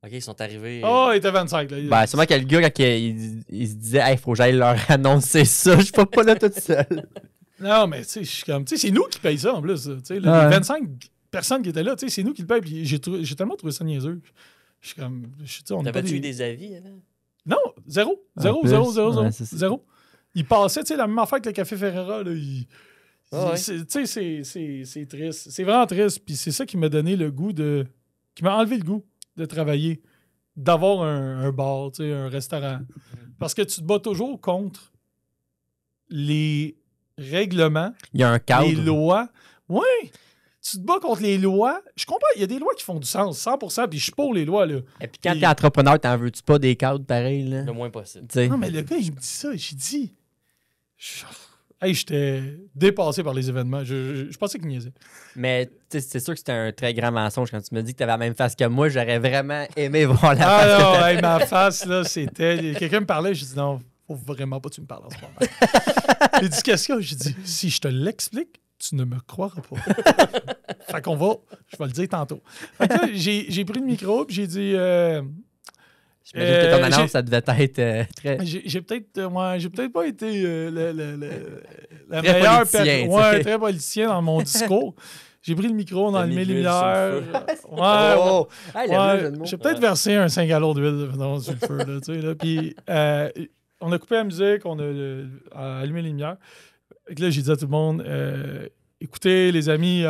OK, ils sont arrivés. Il était 25. Là. Ben, c'est moi que le gars, quand il se disait, hey, faut que j'aille leur annoncer ça, je suis pas là toute seule. Non, mais tu sais, c'est nous qui payons ça en plus. Les 25 personnes qui étaient là, c'est nous qui le payons. Puis j'ai tellement trouvé ça niaiseux. Je suis comme. T'avais-tu eu des avis avant? Non, zéro. Il passait, tu sais, la même affaire que le Café Ferreira. Là, c'est triste. C'est vraiment triste. Puis c'est ça qui m'a donné le goût de. Qui m'a enlevé le goût de travailler, d'avoir un bar, tu sais, un restaurant. Parce que tu te bats toujours contre les règlements, il y a un cadre. les lois. Oui! tu te bats contre les lois. Je comprends, il y a des lois qui font du sens, 100%, puis je suis pour les lois, là. Et puis quand t'es entrepreneur, t'en veux-tu pas des cadres pareils, là? Le moins possible. Non, mais le gars, il me dit ça. J'ai dit... j'étais dépassé par les événements. Je pensais qu'il niaisait. Mais c'est sûr que c'était un très grand mensonge quand tu me dis que t'avais la même face que moi. J'aurais vraiment aimé voir la face. Ah non, hey, ma face, là, c'était... Quelqu'un me parlait, j'ai dit non, faut vraiment pas que tu me parles en ce moment. Il dit qu'est-ce qu'il y a? J'ai dit, si je te l'explique, tu ne me croiras pas. Fait qu'on va... Je vais le dire tantôt. Fait que là, j'ai pris le micro puis j'ai dit... J'imagine que ton annonce, ça devait être très... J'ai peut-être pas été la Très meilleure politicien, ouais, très politicien dans mon discours. J'ai pris le micro, on a allumé les lumières. J'ai peut-être versé un 5 gallons d'huile sur le feu. Là, tu sais, là. Puis on a coupé la musique, on a allumé les lumières. Et là, j'ai dit à tout le monde, écoutez, les amis,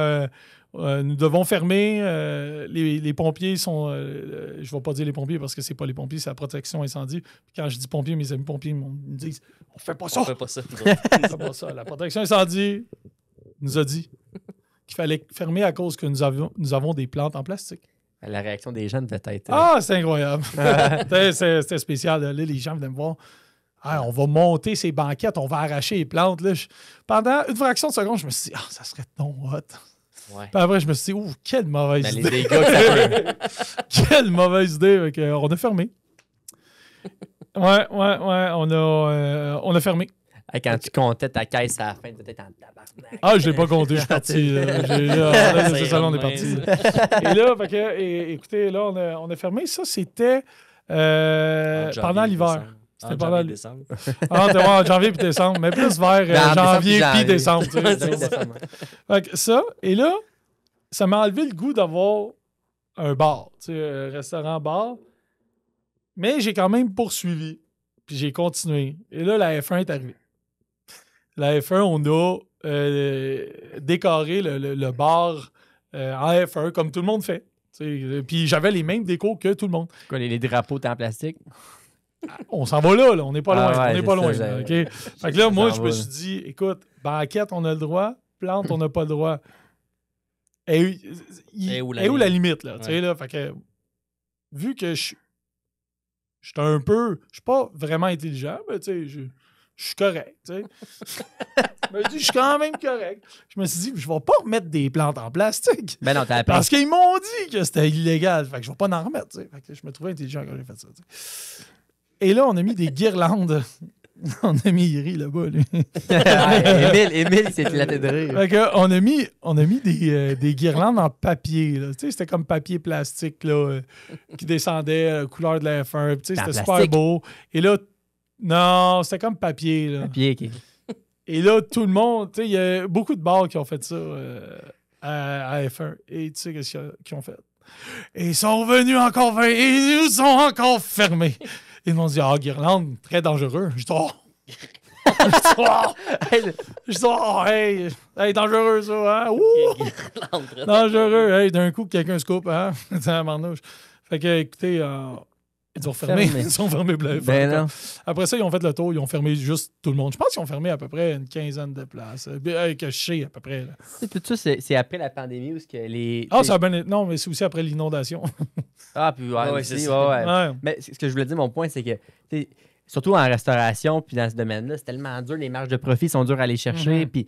nous devons fermer. Les pompiers sont... je ne vais pas dire les pompiers parce que c'est pas les pompiers, c'est la protection incendie. Puis quand je dis pompiers, mes amis pompiers me disent « On fait pas ça! » On fait pas ça. On fait pas ça. La protection incendie nous a dit qu'il fallait fermer à cause que nous avons des plantes en plastique. La réaction des jeunes, peut-être. Ah, c'est incroyable. C'était spécial. Là, les gens venaient me voir. Ah, on va monter ces banquettes, on va arracher les plantes. Là. Pendant une fraction de seconde, je me suis dit, ça serait non hot. Ouais. Puis après, je me suis dit, quelle mauvaise idée. Les dégâts que ça peut... Quelle mauvaise idée. On a fermé. Ouais, on a fermé. Quand tu comptais ta caisse à la fin, peut-être en tabarnak. Ah, je l'ai pas compté, je suis parti. C'est ça, on est parti. Et là, écoutez, là, on a fermé. Ça, c'était pendant l'hiver. C'était pendant décembre. En janvier puis décembre, mais plus vers janvier puis décembre. Fait que ça, et là, ça m'a enlevé le goût d'avoir un bar, un restaurant-bar. Mais j'ai quand même poursuivi, puis j'ai continué. Et là, la F1 est arrivée. La F1, on a décoré le bar en F1, comme tout le monde fait. Puis j'avais les mêmes décos que tout le monde. Quoi, les drapeaux en plastique? On s'en va là, on n'est pas loin. Ouais, on n'est pas loin. Ça, okay? Fait que là, moi, je me suis dit, écoute, banquette, on a le droit, plante, on n'a pas le droit. Et où la limite, là? Ouais. Là fait que, vu que je suis un peu... Je suis pas vraiment intelligent, mais je suis correct. Je me dis, je suis quand même correct. Je me suis dit, je vais pas remettre des plantes en plastique. Ben non, t'as parce qu'ils m'ont dit que c'était illégal. Fait que je vais pas en remettre. Fait que je me trouvais intelligent quand j'ai fait ça. T'sais. Et là, on a mis des guirlandes. On a mis Iri là-bas, lui. Émile, il s'est éclaté de rire. Fait que, on a mis des guirlandes en papier. Là. C'était comme papier plastique là, qui descendait, couleur de la F1. C'était super beau. Et là, non, c'était comme papier. Là. Papier, OK. Et là, tout le monde, il y a beaucoup de bars qui ont fait ça à F1. Et tu sais qu'est-ce qu'ils ont fait? Et ils sont venus encore et ils nous ont encore fermés. Ils m'ont dit, guirlande, très dangereux. Je dis, hey, dangereux ça, hein? Ouh! Dangereux, hey, d'un coup, quelqu'un se coupe, hein? C'est un manouche. Fait que, écoutez, ils ont fermé. Ils ont fermé ben Après ça, ils ont fait le tour, ils ont fermé juste tout le monde. Je pense qu'ils ont fermé à peu près une quinzaine de places. Que je sais, à peu près. Là. Tout ça, c'est après la pandémie où que les. Non, mais c'est aussi après l'inondation. Puis c'est ça. Ouais. Mais ce que je voulais dire, mon point, c'est que surtout en restauration, puis dans ce domaine-là, c'est tellement dur. Les marges de profit sont dures à aller chercher. Puis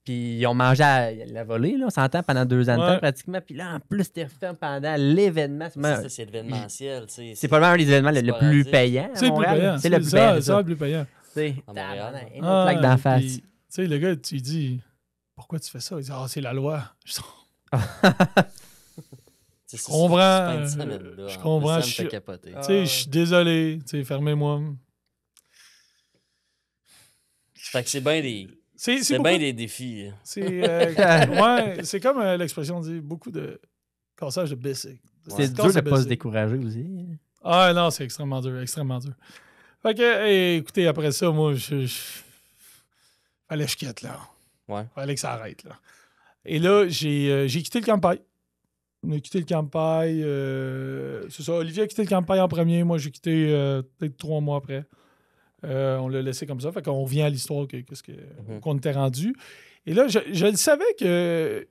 ils ont mangé à la volée, là, on s'entend, pendant 2 ans de temps pratiquement. Puis là, en plus, t'es fermé pendant l'événement. C'est événementiel. C'est probablement un des événements le plus payant. C'est le plus payant. C'est le plus payant. C'est le plus payant. C'est une plaque d'en face. Tu sais, le gars, tu lui dis, pourquoi tu fais ça? Il dit, c'est la loi. Je comprends. Je comprends. Je suis désolé. Fermez-moi. Fait que c'est bien des... C'est bien des défis. C'est comme l'expression dit, beaucoup de cassage de bicycle. C'est dur de ne pas se décourager aussi. Ah non, c'est extrêmement dur, extrêmement dur. Fait que, écoutez, après ça, moi, fallait que je quitte, là. Ouais. Fallait que ça arrête, là. Et là, j'ai quitté le campagne. On a quitté le campagne. C'est ça, Olivier a quitté le campagne en premier. Moi, j'ai quitté peut-être 3 mois après. On l'a laissé comme ça. Fait qu'on revient à l'histoire qu'on était rendu. Et là, je le savais que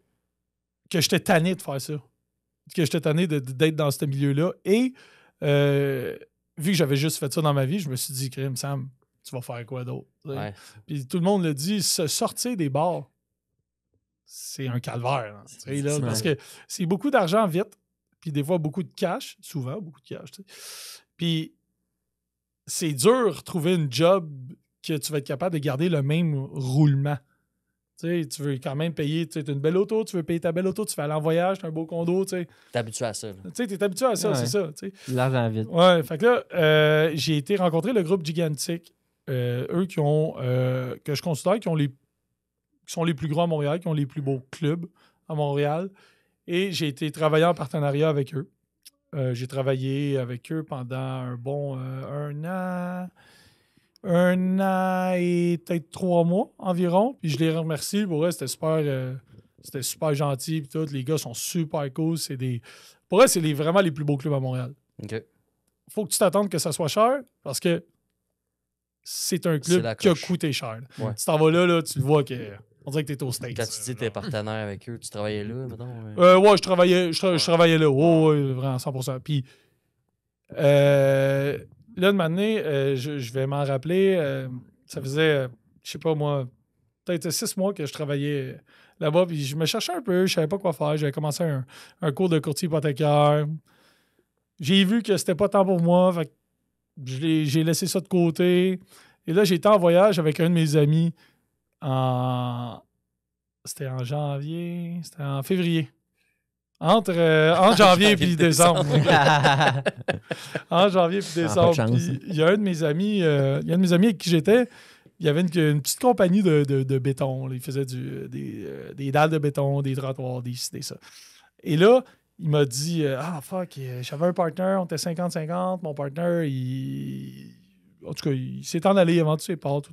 que j'étais tanné de faire ça. Que j'étais tanné d'être dans ce milieu-là. Et vu que j'avais juste fait ça dans ma vie, je me suis dit, Crime, Sam, tu vas faire quoi d'autre? Ouais. Puis tout le monde le dit, sortir des bars, c'est un calvaire. Là, parce que c'est beaucoup d'argent vite, puis des fois beaucoup de cash, souvent beaucoup de cash. Puis c'est dur de trouver une job que tu vas être capable de garder le même roulement. Tu veux quand même payer, tu as une belle auto, tu veux payer ta belle auto, tu vas aller en voyage, tu as un beau condo. Tu T'es habitué à ça. es habitué à ça, Ouais. c'est ça. L'argent vite. Ouais, fait que là, j'ai été rencontrer le groupe Gigantic. Eux qui ont, que je considère qui sont les plus grands à Montréal, qui ont les plus beaux clubs à Montréal. Et j'ai été travailler en partenariat avec eux. J'ai travaillé avec eux pendant un bon 1 an et peut-être 3 mois environ. Puis je les remercie. Pour eux, c'était super gentil. Puis tout. Les gars sont super cool. Pour eux, c'est vraiment les plus beaux clubs à Montréal. OK. Faut que tu t'attendes que ça soit cher parce que c'est un C'est club la qui a coche. coûté cher. Ouais. Tu t'en vas là, tu le vois on dirait que t'es au States. Quand tu dis que t'es partenaire avec eux, tu travaillais là, mettons? Ouais, je travaillais là. Ouais, vraiment, 100%. Puis là, de m'amener, je vais m'en rappeler, ça faisait, je sais pas moi, peut-être 6 mois que je travaillais là-bas, puis je me cherchais un peu, je savais pas quoi faire. J'avais commencé un cours de courtier hypothécaire. J'ai vu que c'était pas tant pour moi, fait que j'ai laissé ça de côté. Et là, j'étais en voyage avec un de mes amis c'était en janvier, c'était en février. Entre janvier et décembre. En janvier et décembre. Pas de chance. Puis, il y a un de mes amis avec qui j'étais, il y avait une petite compagnie de béton. Là. Il faisait des dalles de béton, des trottoirs, des ça. Et là, il m'a dit j'avais un partner, on était 50-50. Mon partner, en tout cas, il s'est en allé, il a vendu ses parts, tout.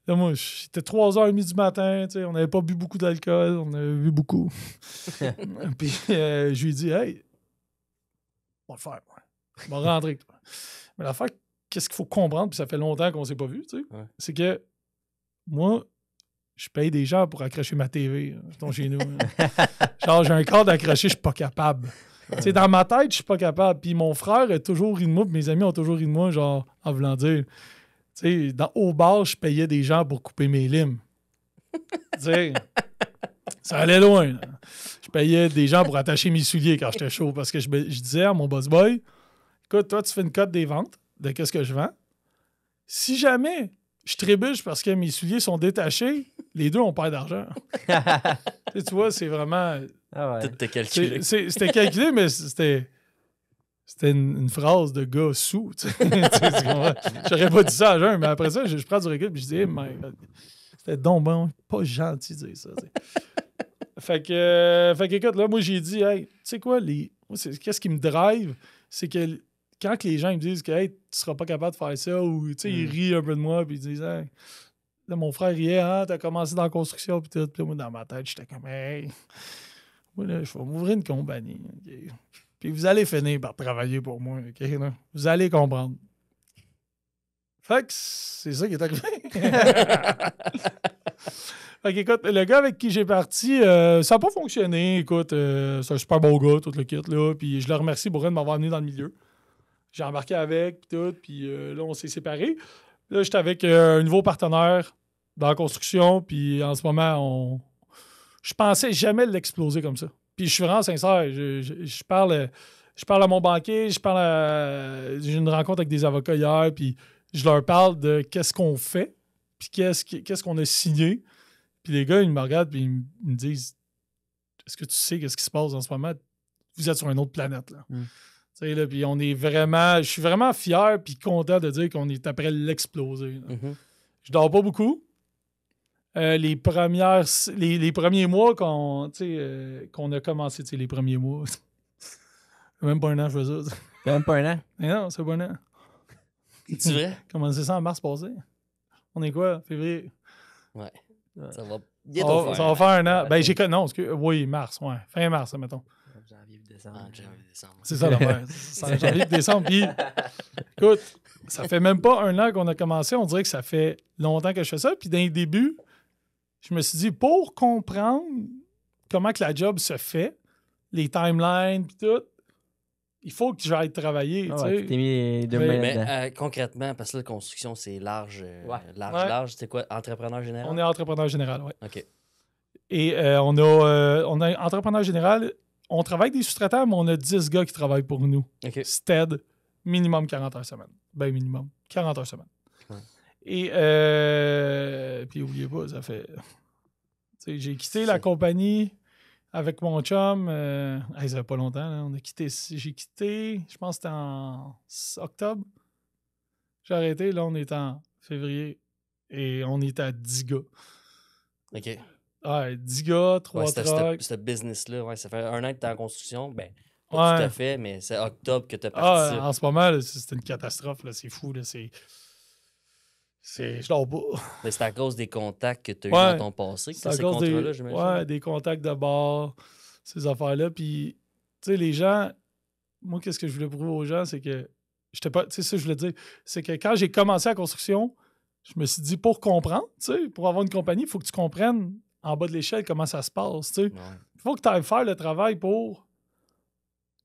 Là, moi, c'était 3h30 du matin, on n'avait pas bu beaucoup d'alcool, on avait bu beaucoup. Puis je lui ai dit, hey, on va le faire, on va rentrer avec toi. Mais l'affaire, qu'est-ce qu'il faut comprendre, puis ça fait longtemps qu'on ne s'est pas vu, c'est que moi, je paye des gens pour accrocher ma TV, chez nous. Genre, j'ai un cadre d'accrocher, je suis pas capable. Dans ma tête, je suis pas capable. Puis mon frère a toujours ri de moi, puis mes amis ont toujours ri de moi, genre, en voulant dire. Au bar, je payais des gens pour couper mes limes. Ça allait loin. Là. Je payais des gens pour attacher mes souliers quand j'étais chaud parce que je disais à mon boss boy, écoute, toi, tu fais une cote des ventes de qu'est-ce que je vends. Si jamais je trébuche parce que mes souliers sont détachés, les deux, on perd d'argent. Tu vois, c'est vraiment... Ah ouais. Tout est calculé. C'était calculé, mais c'était une phrase de gars sous. J'aurais pas dit ça à jeun, mais après ça, je prends du recul et je dis, hey, c'était donc bon, pas gentil de dire ça. Fait que écoute, là, moi, j'ai dit, hey, tu sais quoi, qu'est-ce qui me drive, c'est que quand les gens ils me disent que hey, tu seras pas capable de faire ça, ou ils rient un peu de moi, puis ils disent, hey, là, mon frère riait, t'as commencé dans la construction, puis tout. Puis moi, dans ma tête, j'étais comme, hey, moi, là, je vais m'ouvrir une compagnie. Okay? Puis vous allez finir par travailler pour moi. OK? Là? Vous allez comprendre. Fait que c'est ça qui est arrivé. Fait qu'écoute, le gars avec qui j'ai parti, ça n'a pas fonctionné. Écoute, c'est un super beau gars, tout le kit. Là, puis je le remercie pour de m'avoir amené dans le milieu. J'ai embarqué avec, puis tout. Puis là, on s'est séparés. Là, j'étais avec un nouveau partenaire dans la construction. Puis en ce moment, je pensais jamais l'exploser comme ça. Puis je suis vraiment sincère. Je parle à mon banquier, j'ai une rencontre avec des avocats hier, puis je leur parle de qu'est-ce qu'on fait, puis qu'est-ce qu'on a signé. Puis les gars, ils me regardent, puis ils me disent, est-ce que tu sais qu'est-ce qui se passe en ce moment? Vous êtes sur une autre planète, là. Là, puis je suis vraiment fier puis content de dire qu'on est après l'exploser. Je dors pas beaucoup. Les premiers mois qu'on a commencé, les premiers mois. Même pas un an, je fais ça. Même pas un an? Mais non, c'est pas un an. C'est vrai? Commencé ça en mars passé. On est quoi? Février? Ouais. Ça va Ça bientôt va, faire. ça va faire un an. Ben, non, oui, mars, ouais. Fin mars, mettons. Janvier, décembre. Décembre. C'est ça l'affaire. C'est janvier, décembre. Puis, écoute, ça fait même pas un an qu'on a commencé. On dirait que ça fait longtemps que je fais ça. Puis, dans les débuts, je me suis dit, pour comprendre comment que la job se fait, les timelines, puis tout. Il faut que j'aille travailler, tu sais. T'es mis deux mains là-dedans. Mais concrètement, parce que la construction, c'est large. Ouais. Large. C'est quoi? Entrepreneur général? On est entrepreneur général, oui. OK. Et on a entrepreneur général. On travaille avec des sous-traitants, mais on a 10 gars qui travaillent pour nous. OK. Stead, minimum 40 heures semaine. Ben, minimum 40 heures semaine. Ouais. Et puis, n'oubliez pas, ça fait... Tu sais, j'ai quitté la compagnie avec mon chum. Ça fait pas longtemps. Là, j'ai quitté, je pense que c'était en octobre. J'ai arrêté. Là, on est en février. Et on est à 10 gars. OK. Ouais, 10 gars, 3 trucks. Ce business-là, ouais, ça fait 1 an que tu es en construction. Ben, pas Ouais. tout à fait, mais c'est octobre que tu as parti. En ce moment, là, c'est une catastrophe. Là, c'est fou. Là, je dors pas. Mais c'est à cause des contacts que tu as eu Ouais. dans ton passé que tu C'est as à ces cause contrats-là, j'imagine. Ouais, des contacts de bar, ces affaires-là. Puis, tu sais, les gens, moi, qu'est-ce que je voulais prouver aux gens, c'est que j'étais pas, tu sais, ça, je voulais dire, c'est que quand j'ai commencé la construction, je me suis dit, pour comprendre, tu sais, pour avoir une compagnie, il faut que tu comprennes en bas de l'échelle comment ça se passe, tu sais. Ouais. Il faut que tu ailles faire le travail pour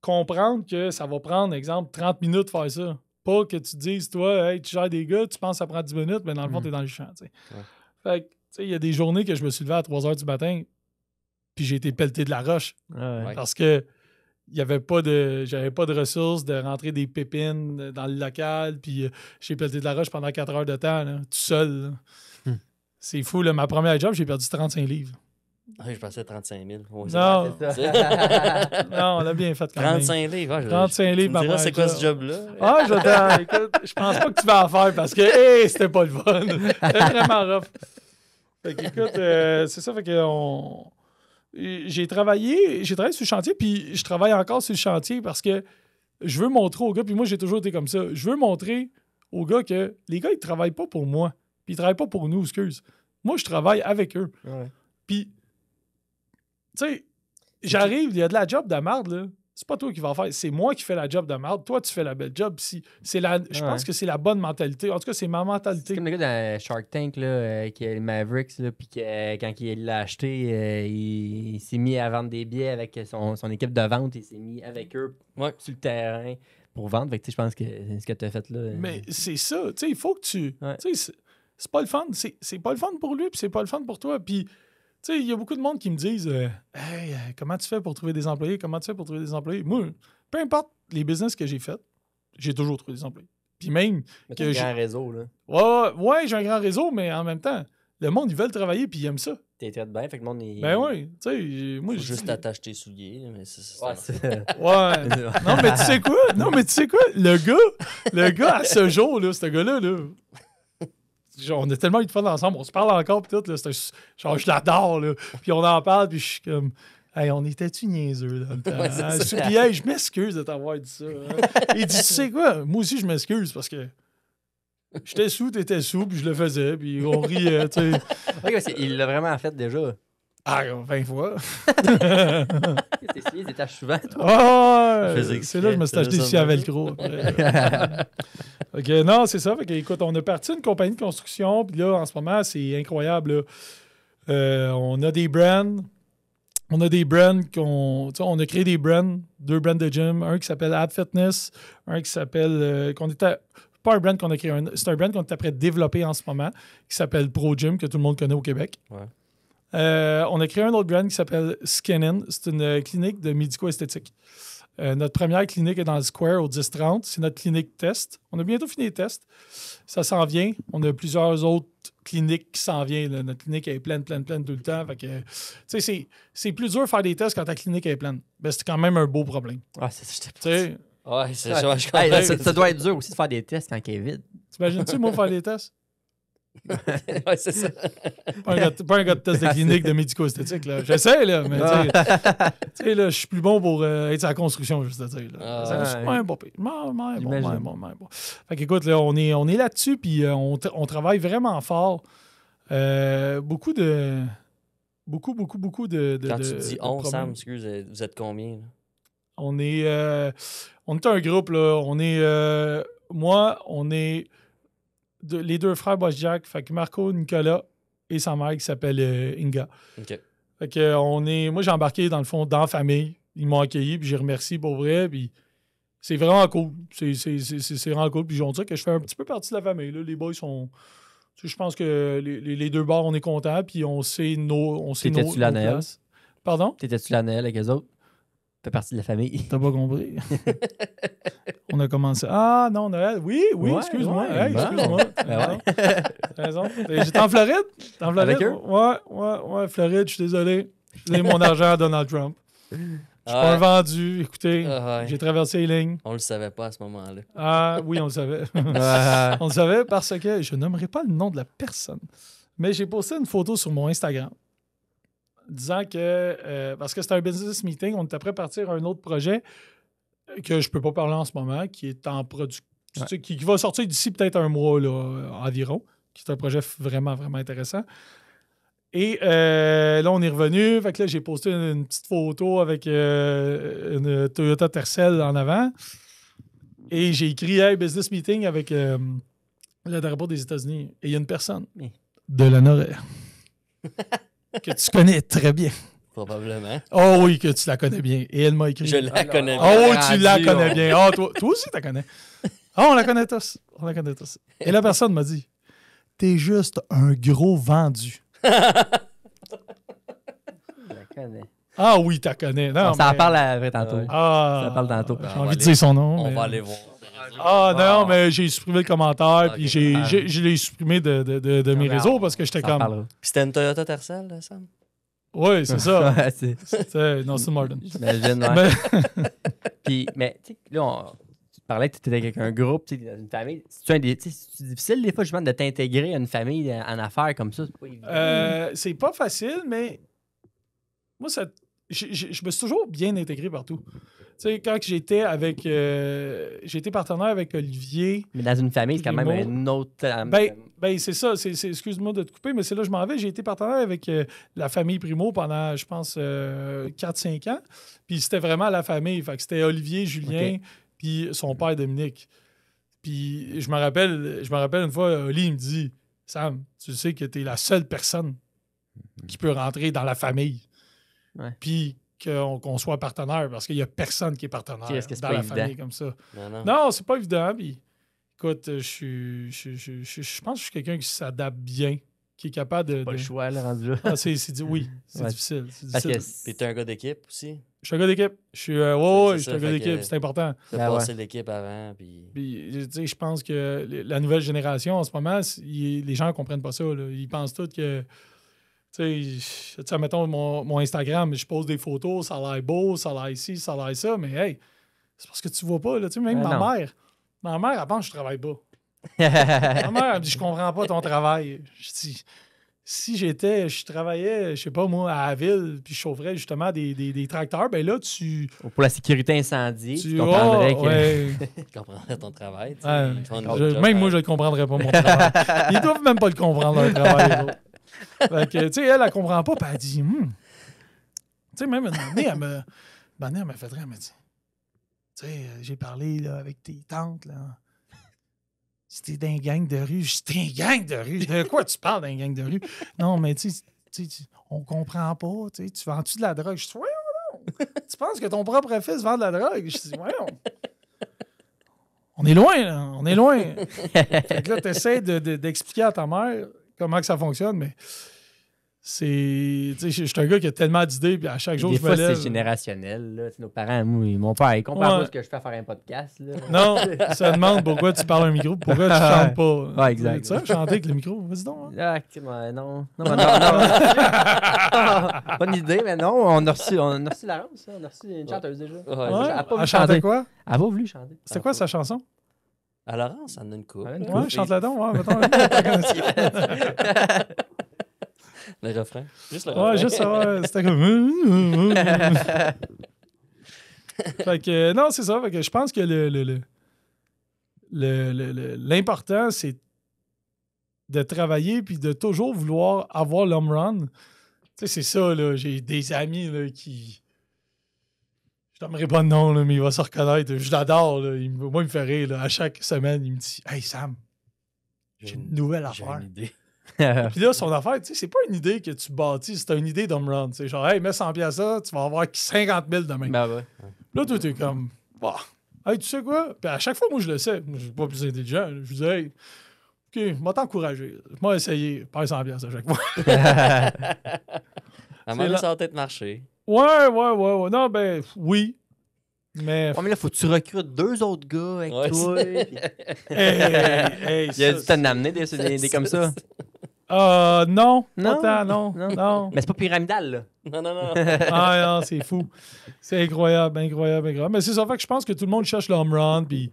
comprendre que ça va prendre, exemple, 30 minutes de faire ça. Pas que tu te dises, toi, hey, tu gères des gars, tu penses que ça prend 10 minutes, mais dans le fond, t'es dans le champ, tu sais. Ouais. Fait que, tu sais, il y a des journées que je me suis levé à 3 h du matin, puis j'ai été pelleté de la roche. Ouais. Parce que j'avais pas de ressources de rentrer des pépines dans le local, puis j'ai pelleté de la roche pendant 4 heures de temps, là, tout seul. Là. C'est fou, là. Ma première job, j'ai perdu 35 livres. Ah, je pensais 35 000. Ouais, Non. C'est ça. Non, on l'a bien fait quand même. 35 livres. 35 livres, Tu ma me diras, c'est quoi première ce job-là? Ah, écoute, je pense pas que tu vas en faire parce que, hey, c'était pas le fun. C'était vraiment rough. Fait que, écoute, c'est ça, fait que j'ai travaillé sur le chantier, puis je travaille encore sur le chantier parce que je veux montrer aux gars, puis moi, j'ai toujours été comme ça. Je veux montrer aux gars que les gars, ils travaillent pas pour moi, puis ils travaillent pas pour nous, excuse. Moi, je travaille avec eux. Ouais. Puis, tu sais, j'arrive, il y a de la job de merde, là. C'est pas toi qui vas en faire, c'est moi qui fais la job de merde. Toi, tu fais la belle job. Je pense que c'est la bonne mentalité. En tout cas, c'est ma mentalité. C'est comme le gars dans Shark Tank, là, qui est le Mavericks, là, puis quand il l'a acheté, il s'est mis à vendre des billets avec son équipe de vente. Il s'est mis avec eux sur le terrain pour vendre. Fait que, je pense que c'est ce que tu as fait là. Mais c'est ça. Tu sais, il faut que tu... Ouais. Tu sais, c'est pas le fun. C'est pas le fun pour lui, puis c'est pas le fun pour toi. Puis, tu sais, il y a beaucoup de monde qui me disent Hey, comment tu fais pour trouver des employés? Comment tu fais pour trouver des employés? Moi, peu importe les business que j'ai fait, j'ai toujours trouvé des employés. Puis même Mais que t'as un j'ai... grand réseau, là. Ouais, j'ai un grand réseau, mais en même temps, le monde, ils veulent travailler, puis ils aiment ça. T'es très bien, fait que le monde... Ben oui, tu sais, moi, Faut je juste dis- attacher tes souliers. Mais Ouais, c'est... Ouais. Non, mais tu sais quoi? Le gars, à ce jour, là, ce gars-là, là, genre, on a tellement eu de fun ensemble, on se parle encore, pis tout, là, genre, je l'adore, là. Puis on en parle, puis je suis comme, hey, on était-tu niaiseux dans le temps? Hein? Puis, hey, je m'excuse de t'avoir dit ça. Hein? Il dit, tu sais quoi? Moi aussi, je m'excuse, parce que j'étais sous, t'étais sous, puis je le faisais, puis on riait, tu sais. Ouais, il l'a vraiment fait déjà. Ah, 20 fois. T'es essayé, t'étaches souvent, toi. Ah, Je faisais c'est là que je me suis acheté ici à Velcro. après. OK, non, c'est ça. Fait que, écoute, on a parti une compagnie de construction, puis là, en ce moment, c'est incroyable. Là. On a des brands. On a des brands on a créé des brands, 2 brands de gym, un qui s'appelle Ad Fitness, un qui s'appelle pas un brand qu'on a créé, c'est un brand qu'on est après de développer en ce moment, qui s'appelle Pro Gym, que tout le monde connaît au Québec. Ouais. On a créé un autre brand qui s'appelle Skin-In. C'est une clinique de médico-esthétique. Notre première clinique est dans le Square au 10-30. C'est notre clinique test. On a bientôt fini les tests. Ça s'en vient. On a plusieurs autres cliniques qui s'en viennent. Là. Notre clinique est pleine tout le temps. Fait que, tu sais, c'est plus dur de faire des tests quand ta clinique est pleine. Ben, c'est quand même un beau problème. Ouais, c'est ça, Tu sais, Ouais, c'est Ouais. ça. Je Hey, comprends. ça doit être dur aussi de faire des tests quand il est vide. t'imagines-tu, moi, faire des tests? Ouais, c'est ça. Pas un gars de test de clinique de médico-esthétique. Là. J'essaie, là, mais tu sais, là, je suis plus bon pour être sur la construction, juste à dire. Là. Ça, c'est ouais. pas pire. J'imagine. Bon. Fait qu'écoute, là, on est là-dessus, puis on travaille vraiment fort. Beaucoup de... Beaucoup de Quand de- tu dis de on, problèmes. Sam, excuse, vous êtes combien? Là? On est un groupe, là. Moi, on est les 2 frères Boss Jack, fait que Marco, Nicolas et sa mère qui s'appelle Inga. OK. Fait que moi, j'ai embarqué dans le fond dans la famille. Ils m'ont accueilli, puis j'ai remercié pour vrai. Puis c'est vraiment cool. C'est vraiment cool. Puis on dirait que je fais un petit peu partie de la famille. Là. Les boys sont. Je pense que les deux bords, on est contents, puis on sait nos T'étais-tu là, Noël? places. Pardon? T'étais-tu là, Noël, avec eux autres? Fais partie de la famille. T'as pas compris? On a commencé. Ah, non, Noël. Oui, Ouais, excuse-moi. ouais, Hey, bon. excuse-moi. Ben T'as raison. J'étais en Floride. T'es en Floride? Avec eux? Ouais, Floride, je suis désolé. J'ai donné mon argent à Donald Trump. Je suis pas un vendu. Écoutez, j'ai traversé les lignes. On le savait pas à ce moment-là. Ah, oui, on le savait. On le savait parce que je nommerai pas le nom de la personne. Mais j'ai posté une photo sur mon Instagram disant que, parce que c'était un business meeting, on était prêt à partir à un autre projet que je peux pas parler en ce moment, qui est en production, qui va sortir d'ici peut-être un mois là, environ, qui est un projet vraiment, vraiment intéressant. Et là, on est revenu. Fait que là, j'ai posté une petite photo avec une Toyota Tercel en avant. Et j'ai écrit « Hey, business meeting » avec le drapeau des États-Unis. Et il y a une personne de la Nord que tu connais très bien. Probablement. Oh oui, que tu la connais bien. Et elle m'a écrit... Je la connais bien. Oh, tu la connais bien. Oh, toi aussi, tu la connais. Oh, on la connaît tous. On la connaît tous. Et la personne m'a dit « T'es juste un gros vendu. » Je la connais. Ah oui, tu la connais. Non, Ça en mais- parle après tantôt. Ah, Ça parle tantôt. J'ai On va envie de aller- dire son nom. On mais- va aller voir. Ah non, mais j'ai supprimé le commentaire, Ok. puis je l'ai supprimé de mes réseaux parce que j'étais Ça en comme... parlera. Puis c'était une Toyota Tercel, là, Sam? Oui, c'est ça. Ouais, c'est- C'est non, c'est Martin. J'imagine, ouais. Mais- Puis, mais tu sais, là, tu parlais que tu étais avec un groupe, tu sais, dans une famille. C'est difficile des fois, justement, de t'intégrer à une famille en affaires comme ça. C'est pas évident. C'est pas facile, mais moi, je me suis toujours bien intégré partout. Tu sais, quand j'étais avec... j'ai été partenaire avec Olivier. Mais dans une famille, c'est quand même Primo. un autre. Ben, c'est ça. Excuse-moi de te couper, mais c'est là que je m'en vais. J'ai été partenaire avec la famille Primo pendant, je pense, 4-5 ans. Puis c'était vraiment la famille. Fait que c'était Olivier, Julien, puis son père Dominique. Puis je me rappelle une fois, Oli, il me dit « Sam, tu sais que tu es la seule personne qui peut rentrer dans la famille. Ouais. Puis qu'on soit partenaire, parce qu'il n'y a personne qui est partenaire Est-ce que c'est dans pas la évident? famille comme ça. Non. Non, c'est pas évident. Puis, écoute, je pense que je suis quelqu'un qui s'adapte bien, qui est capable de... Pas le choix, là, rendu là. Ah, oui, c'est Ouais. difficile. C'est Parce difficile. que Puis t'es un gars d'équipe aussi. Je suis un gars d'équipe. Je suis C'est je suis ça, un gars fait d'équipe, que- c'est important. T'as Ben passé l'équipe avant, puis... Puis, tu sais, je pense que la nouvelle génération, en ce moment, les gens ne comprennent pas ça. Là. Ils pensent tous que... Tu sais, mettons, mon Instagram, je pose des photos, ça a l'air beau, ça a l'air ici, ça a l'air ça, mais hey, c'est parce que tu vois pas. Là. Tu sais, même Ah, non. ma mère, elle pense que je travaille pas. Ma mère, elle me dit, je comprends pas ton travail. Je dis, si je travaillais, je sais pas moi, à la ville, puis je chaufferais justement des tracteurs, ben là, Pour la sécurité incendie, tu oh, comprendrais que. ouais. Tu comprendrais ton travail, tu sais. Ouais. Ils font une Je- job, même hein. moi, je ne comprendrais pas mon travail. Ils doivent même pas le comprendre, leur travail. les autres. Fait que, tu sais, elle comprend pas, puis elle dit, tu sais, même une année, elle m'a fait rire, elle m'a dit, tu sais, j'ai parlé là, avec tes tantes, là. C'était d'un gang de rue. C'était un gang de rue. De quoi tu parles d'un gang de rue? Non, mais tu sais, on comprend pas. Tu sais, tu vends-tu de la drogue? Je dis, voyons non. Tu penses que ton propre fils vend de la drogue? Je dis, voyons. On est loin, là. On est loin. Fait que là, tu essaies d'expliquer à ta mère comment que ça fonctionne, mais c'est... Tu sais, je suis un gars qui a tellement d'idées, puis à chaque jour, Des je me fois, lève... c'est générationnel. Là. Tu sais, nos parents, moi, mon père, il comprend Ouais. pas ce que je fais à faire un podcast. Là. Non, ça demande pourquoi tu parles un micro, pourquoi tu chantes pas. Ouais, exact. Tu sais, chanter avec le micro, vas-y donc. Hein. Ah, non. Non. Bonne idée, mais non. On a reçu la rose, ça. On a reçu une chanteuse déjà. Ouais, Ouais, Elle a pas elle voulu chantait chanter. quoi? Elle a pas voulu chanter. C'était quoi sa chanson? À Laurence, ça en a une coupe. Elle a une Ouais, chante-la donc. Ouais, mettons, Le refrain. Juste le ouais, refrain. juste ça, ouais, c'était comme... Fait que, non, c'est ça. Fait que je pense que l'important, c'est de travailler puis de toujours vouloir avoir l'home run. Tu sais, c'est ça, là. J'ai des amis, là, qui... Je n'aimerais pas de nom, là, mais il va se reconnaître. Je l'adore, là. Moi, il me fait rire, là. À chaque semaine, il me dit « Hey, Sam, j'ai une nouvelle J'ai affaire. une idée. Puis là, son affaire, tu sais, c'est pas une idée que tu bâtis, c'est une idée d'home run. Tu sais, genre, hey, mets 100 piastres là, tu vas avoir 50 000 demain. Ben ouais. Là, toi, t'es comme, bah, hey, tu sais quoi? Puis à chaque fois, moi, je le sais. Je suis pas plus intelligent. Je dis, hey, OK, moi, t'encourager. Moi, essayer. Pas 100 piastres à chaque fois. À un moment donné, ça va peut-être marcher. Ouais. Non, ben, oui. Mais. Ouais, mais là, faut que tu recrutes 2 autres gars avec Ouais, toi. puis- Hey, Il y a du temps d'amener des comme ça. Non, Non? pas tant, non. Mais c'est pas pyramidal, là. Non. Ah non, c'est fou. C'est incroyable. Mais c'est ça fait que je pense que tout le monde cherche le home run. Puis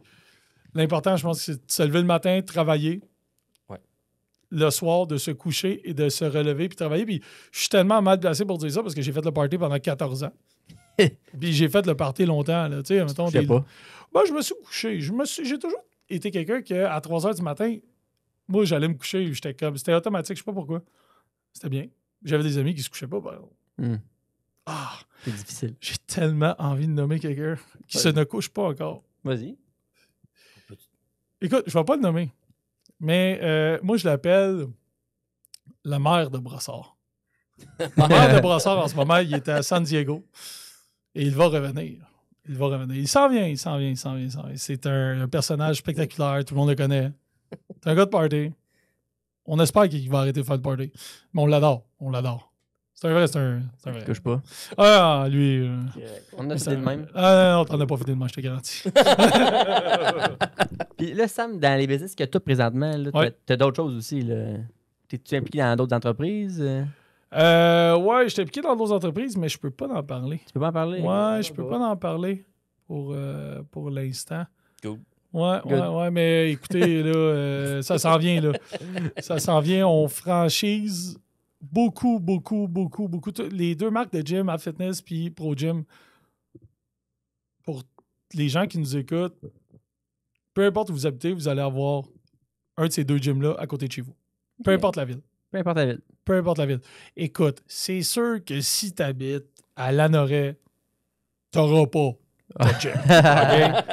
l'important, je pense, c'est de se lever le matin, de travailler. Ouais. Le soir, de se coucher et de se relever puis travailler. Puis je suis tellement mal placé pour dire ça parce que j'ai fait le party pendant 14 ans. Puis j'ai fait le party longtemps. Là, tu sais, mettons, Je sais pas. Moi, je me suis couché. J'ai toujours été quelqu'un qu'à 3 h du matin, moi, j'allais me coucher. J'étais comme... C'était automatique. Je sais pas pourquoi. C'était bien. J'avais des amis qui se couchaient pas. Ben... Ah, C'est difficile. j'ai tellement envie de nommer quelqu'un qui se ne couche pas encore. Vas-y. Écoute, je vais pas le nommer. Mais moi, je l'appelle la mère de Brossard. La mère de Brossard, en ce moment, il est à San Diego. Et il va revenir. Il s'en vient. C'est un personnage spectaculaire. Tout le monde le connaît. C'est un gars de party. On espère qu'il va arrêter de faire le party. Mais on l'adore. C'est un vrai. Je couche pas. Ah, lui... On a décidé de même. Ah non, t'en as pas fait de même, je te garantis. Puis là, Sam, dans les business que tu as présentement, Ouais. tu as d'autres choses aussi. T'es-tu impliqué dans d'autres entreprises? Ouais, j'étais impliqué dans d'autres entreprises, mais je peux pas en parler. Tu peux pas en parler? Ouais, je peux pas en parler pour l'instant. Cool. Ouais, mais écoutez, là, ça s'en vient, là. Ça s'en vient, on franchise beaucoup. Les 2 marques de gym, App Fitness puis Pro Gym. Pour les gens qui nous écoutent, peu importe où vous habitez, vous allez avoir un de ces 2 gyms-là à côté de chez vous. Peu importe la ville. Peu importe la ville. Peu importe la ville. Écoute, c'est sûr que si tu habites à Lanoret, t'auras pas de gym. OK?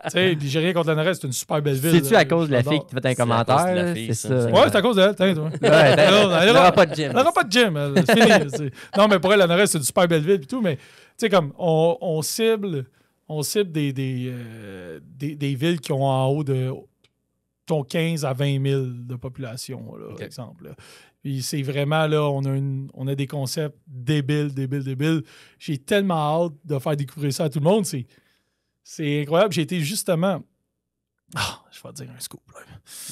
Tu sais, puis j'ai rien contre Lanoret, c'est une super belle ville. C'est-tu à cause je de la l'adore. fille qui te fait un C'est à commentaire? cause de la là? fille, C'est ça. ça. Ouais, c'est à cause d'elle. Tiens, toi. Ouais, elle il n'y aura pas de gym. Elle n'aura pas de gym. C'est fini. Non, mais pour elle, Lanoret, c'est une super belle ville et tout. Mais tu sais, comme on cible des villes qui ont en haut de qui ont 15 à 20 000 de population, là, par exemple. Là. Puis c'est vraiment, là, on a des concepts débiles. J'ai tellement hâte de faire découvrir ça à tout le monde. C'est incroyable. J'ai été justement... je vais te dire un scoop. Là.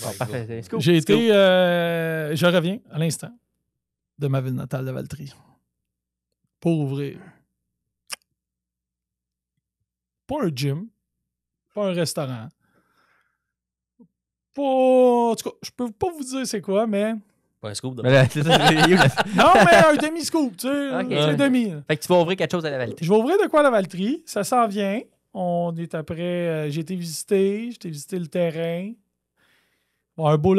Bon, parfait. Scoop. J'ai été... je reviens à l'instant de ma ville natale de Valtry pour ouvrir pas un gym, pas un restaurant, pas... En tout cas, je peux pas vous dire c'est quoi, mais... Pas un scoop de Mais là, c'est ça, Non, mais un demi-scoop, tu sais. Ok. C'est un demi. Fait que tu vas ouvrir quelque chose à la Valtrie. Je vais ouvrir de quoi à la Valtrie. Ça s'en vient. On est après... j'ai été visiter le terrain. Bon, un beau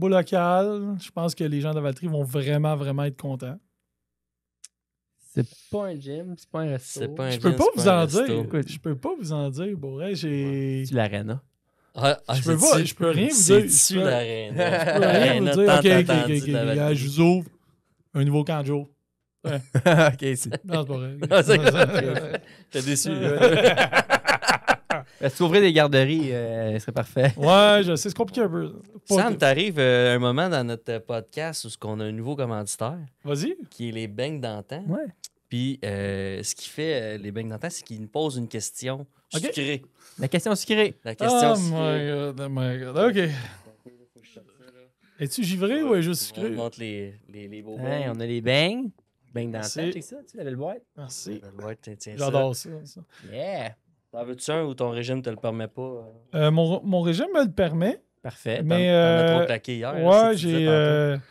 local. Je pense que les gens de la Valtrie vont vraiment être contents. C'est pas un gym, c'est pas un resto. C'est pas un Je peux gym, pas c'est vous un en resto. dire. Je peux pas vous en dire. Pour vrai, j'ai... C'est l'arena. Je peux rien vous dire. C'est-tu Je peux l'arène? rien vous dire. Ok. Je vous ouvre un nouveau camp de jour. Ok, c'est. Non, c'est pas vrai. Ah, c'est vrai. T'es déçu. Si tu ouvrais des garderies, ce serait parfait. Ouais, je sais, c'est compliqué un peu. Sam, t'arrives un moment dans notre podcast où on a un nouveau commanditaire Vas-y. qui est les beignes d'antan. Ouais. Puis ce qui fait les beignes d'antan, c'est qu'il nous pose une question sucrée. La question sucrée. La question Oh sucrée. my God. OK. Es-tu givré ou juste On sucré? montre les beaux Hey, beignes. on a les beignes. Beignes Merci. d'antan, c'est ça? Tu l'avais le boîte? Merci. Ouais, tiens, J'adore ça. Yeah. T'en veux-tu un ou ton régime te le permet pas? Mon régime me le permet, Parfait. mais T'en as trop claqué hier. ouais, c'est ce que tu disais tantôt.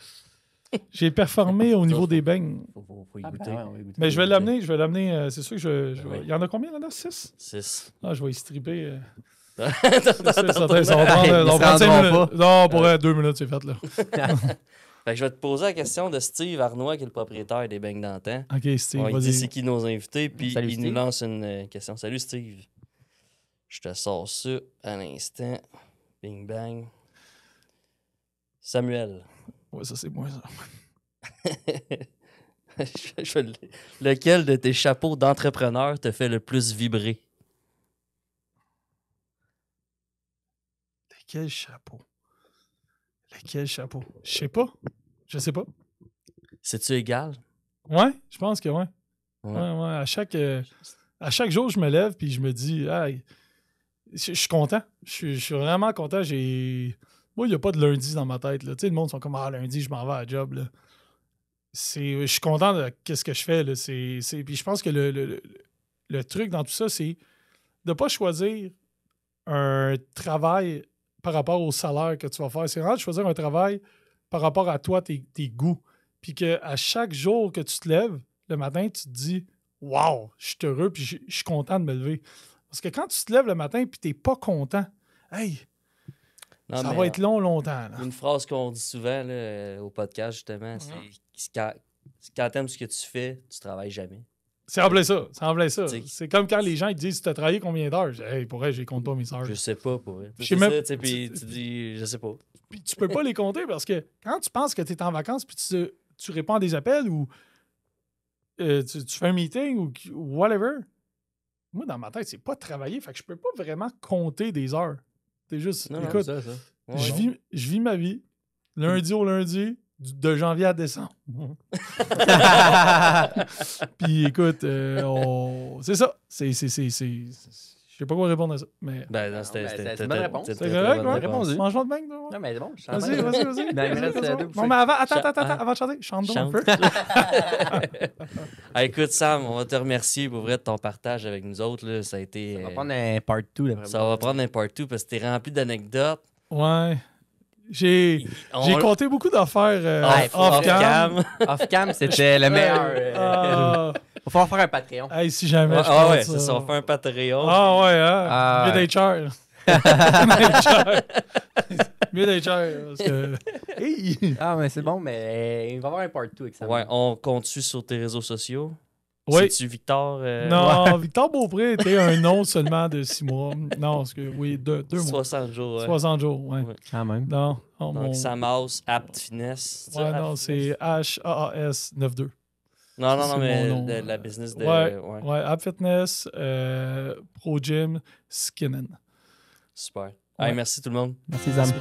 j'ai performé au niveau des beignes. Faut y Ah, goûter. ben ouais, on va y goûter. Mais je vais l'amener, c'est sûr que je Oui. il y en a combien là-dedans? 6? 6. Ah, je vais y stripper. Attends, Ça va prendre Ils se 5 rendront minutes. Non, pour 2 minutes, c'est fait là. Fait que je vais te poser la question de Steve Arnois, qui est le propriétaire des beignes d'antan. OK, Steve, On lui dit c'est vas-y. qui nos invités, puis Salut, il Steve. nous lance une question. Salut Steve. Je te sors ça à l'instant. Bing bang. Samuel, Ouais, ça, c'est moi, ça. Lequel de tes chapeaux d'entrepreneur te fait le plus vibrer? Lequel chapeau? Lequel chapeau? Je sais pas. Je sais pas. C'est-tu égal? Ouais, je pense que ouais. Ouais. Ouais. À chaque jour, je me lève puis je me dis, hey, je suis content. Je suis vraiment content. Moi, il n'y a pas de lundi dans ma tête. Là. Tu sais, le monde sont comme, lundi, je m'en vais à la job. Là. Je suis content de ce que je fais. Là. Puis je pense que le truc dans tout ça, c'est de ne pas choisir un travail par rapport au salaire que tu vas faire. C'est vraiment de choisir un travail par rapport à toi, tes goûts. Puis qu'à chaque jour que tu te lèves, le matin, tu te dis « Wow, je suis heureux puis je suis content de me lever. » Parce que quand tu te lèves le matin puis tu n'es pas content, hey, ça va être longtemps. Là. Une phrase qu'on dit souvent là, au podcast, justement, c'est quand tu aimes ce que tu fais, tu travailles jamais. C'est en plein ça. C'est comme quand les gens ils te disent « Tu as travaillé combien d'heures? » Je dis « Hey, pour vrai, je compte pas mes heures. » Je sais pas, pour vrai. Je sais même... Puis tu dis « Je sais pas. » Puis tu peux pas les compter parce que quand tu penses que tu es en vacances puis tu réponds à des appels ou tu fais un meeting ou whatever, moi, dans ma tête, c'est pas travailler. Fait que je peux pas vraiment compter des heures. C'est juste, écoute, ça. Ouais, je vis ma vie lundi au lundi, de janvier à décembre. Puis écoute, c'est ça. Je sais pas quoi répondre à ça. Mais... c'était une bonne réponse. C'est correct, ouais? Répondu. Mange-moi de bain, toi. Non, mais c'est bon. Vas-y. Ben, il me reste deux Non, mais avant de chanter, chante donc un peu. Écoute, Sam, on va te remercier pour vrai de ton partage avec nous autres. Là. Ça a été. On va prendre un part 2. Ça va prendre un part 2 parce que t'es rempli d'anecdotes. Ouais. J'ai compté beaucoup d'affaires off-cam. Off-cam, c'était le meilleur. Il va falloir faire un Patreon. Hey, si jamais. Ouais, c'est ça. On fait un Patreon. Ah ouais, hein? Mieux d'être cher. Mieux d'être cher. Parce que... Hey. Ah, mais c'est bon, mais il va y avoir un part 2 avec ça. Ouais, on compte-tu sur tes réseaux sociaux? Oui. C'est-tu Victor? Non, Victor Beaupré était un nom seulement de 6 mois. Non, parce que, oui, 2 mois. 60 jours. Ouais. 60 jours, ouais. Quand même. Non. Donc, Samaas, Apt Finesse. Ouais, non, c'est HAAS 92. Non, mais la business de. Ouais, App Fitness, Pro Gym, Skinnen. Super. Ouais. Merci tout le monde. Merci, Zam.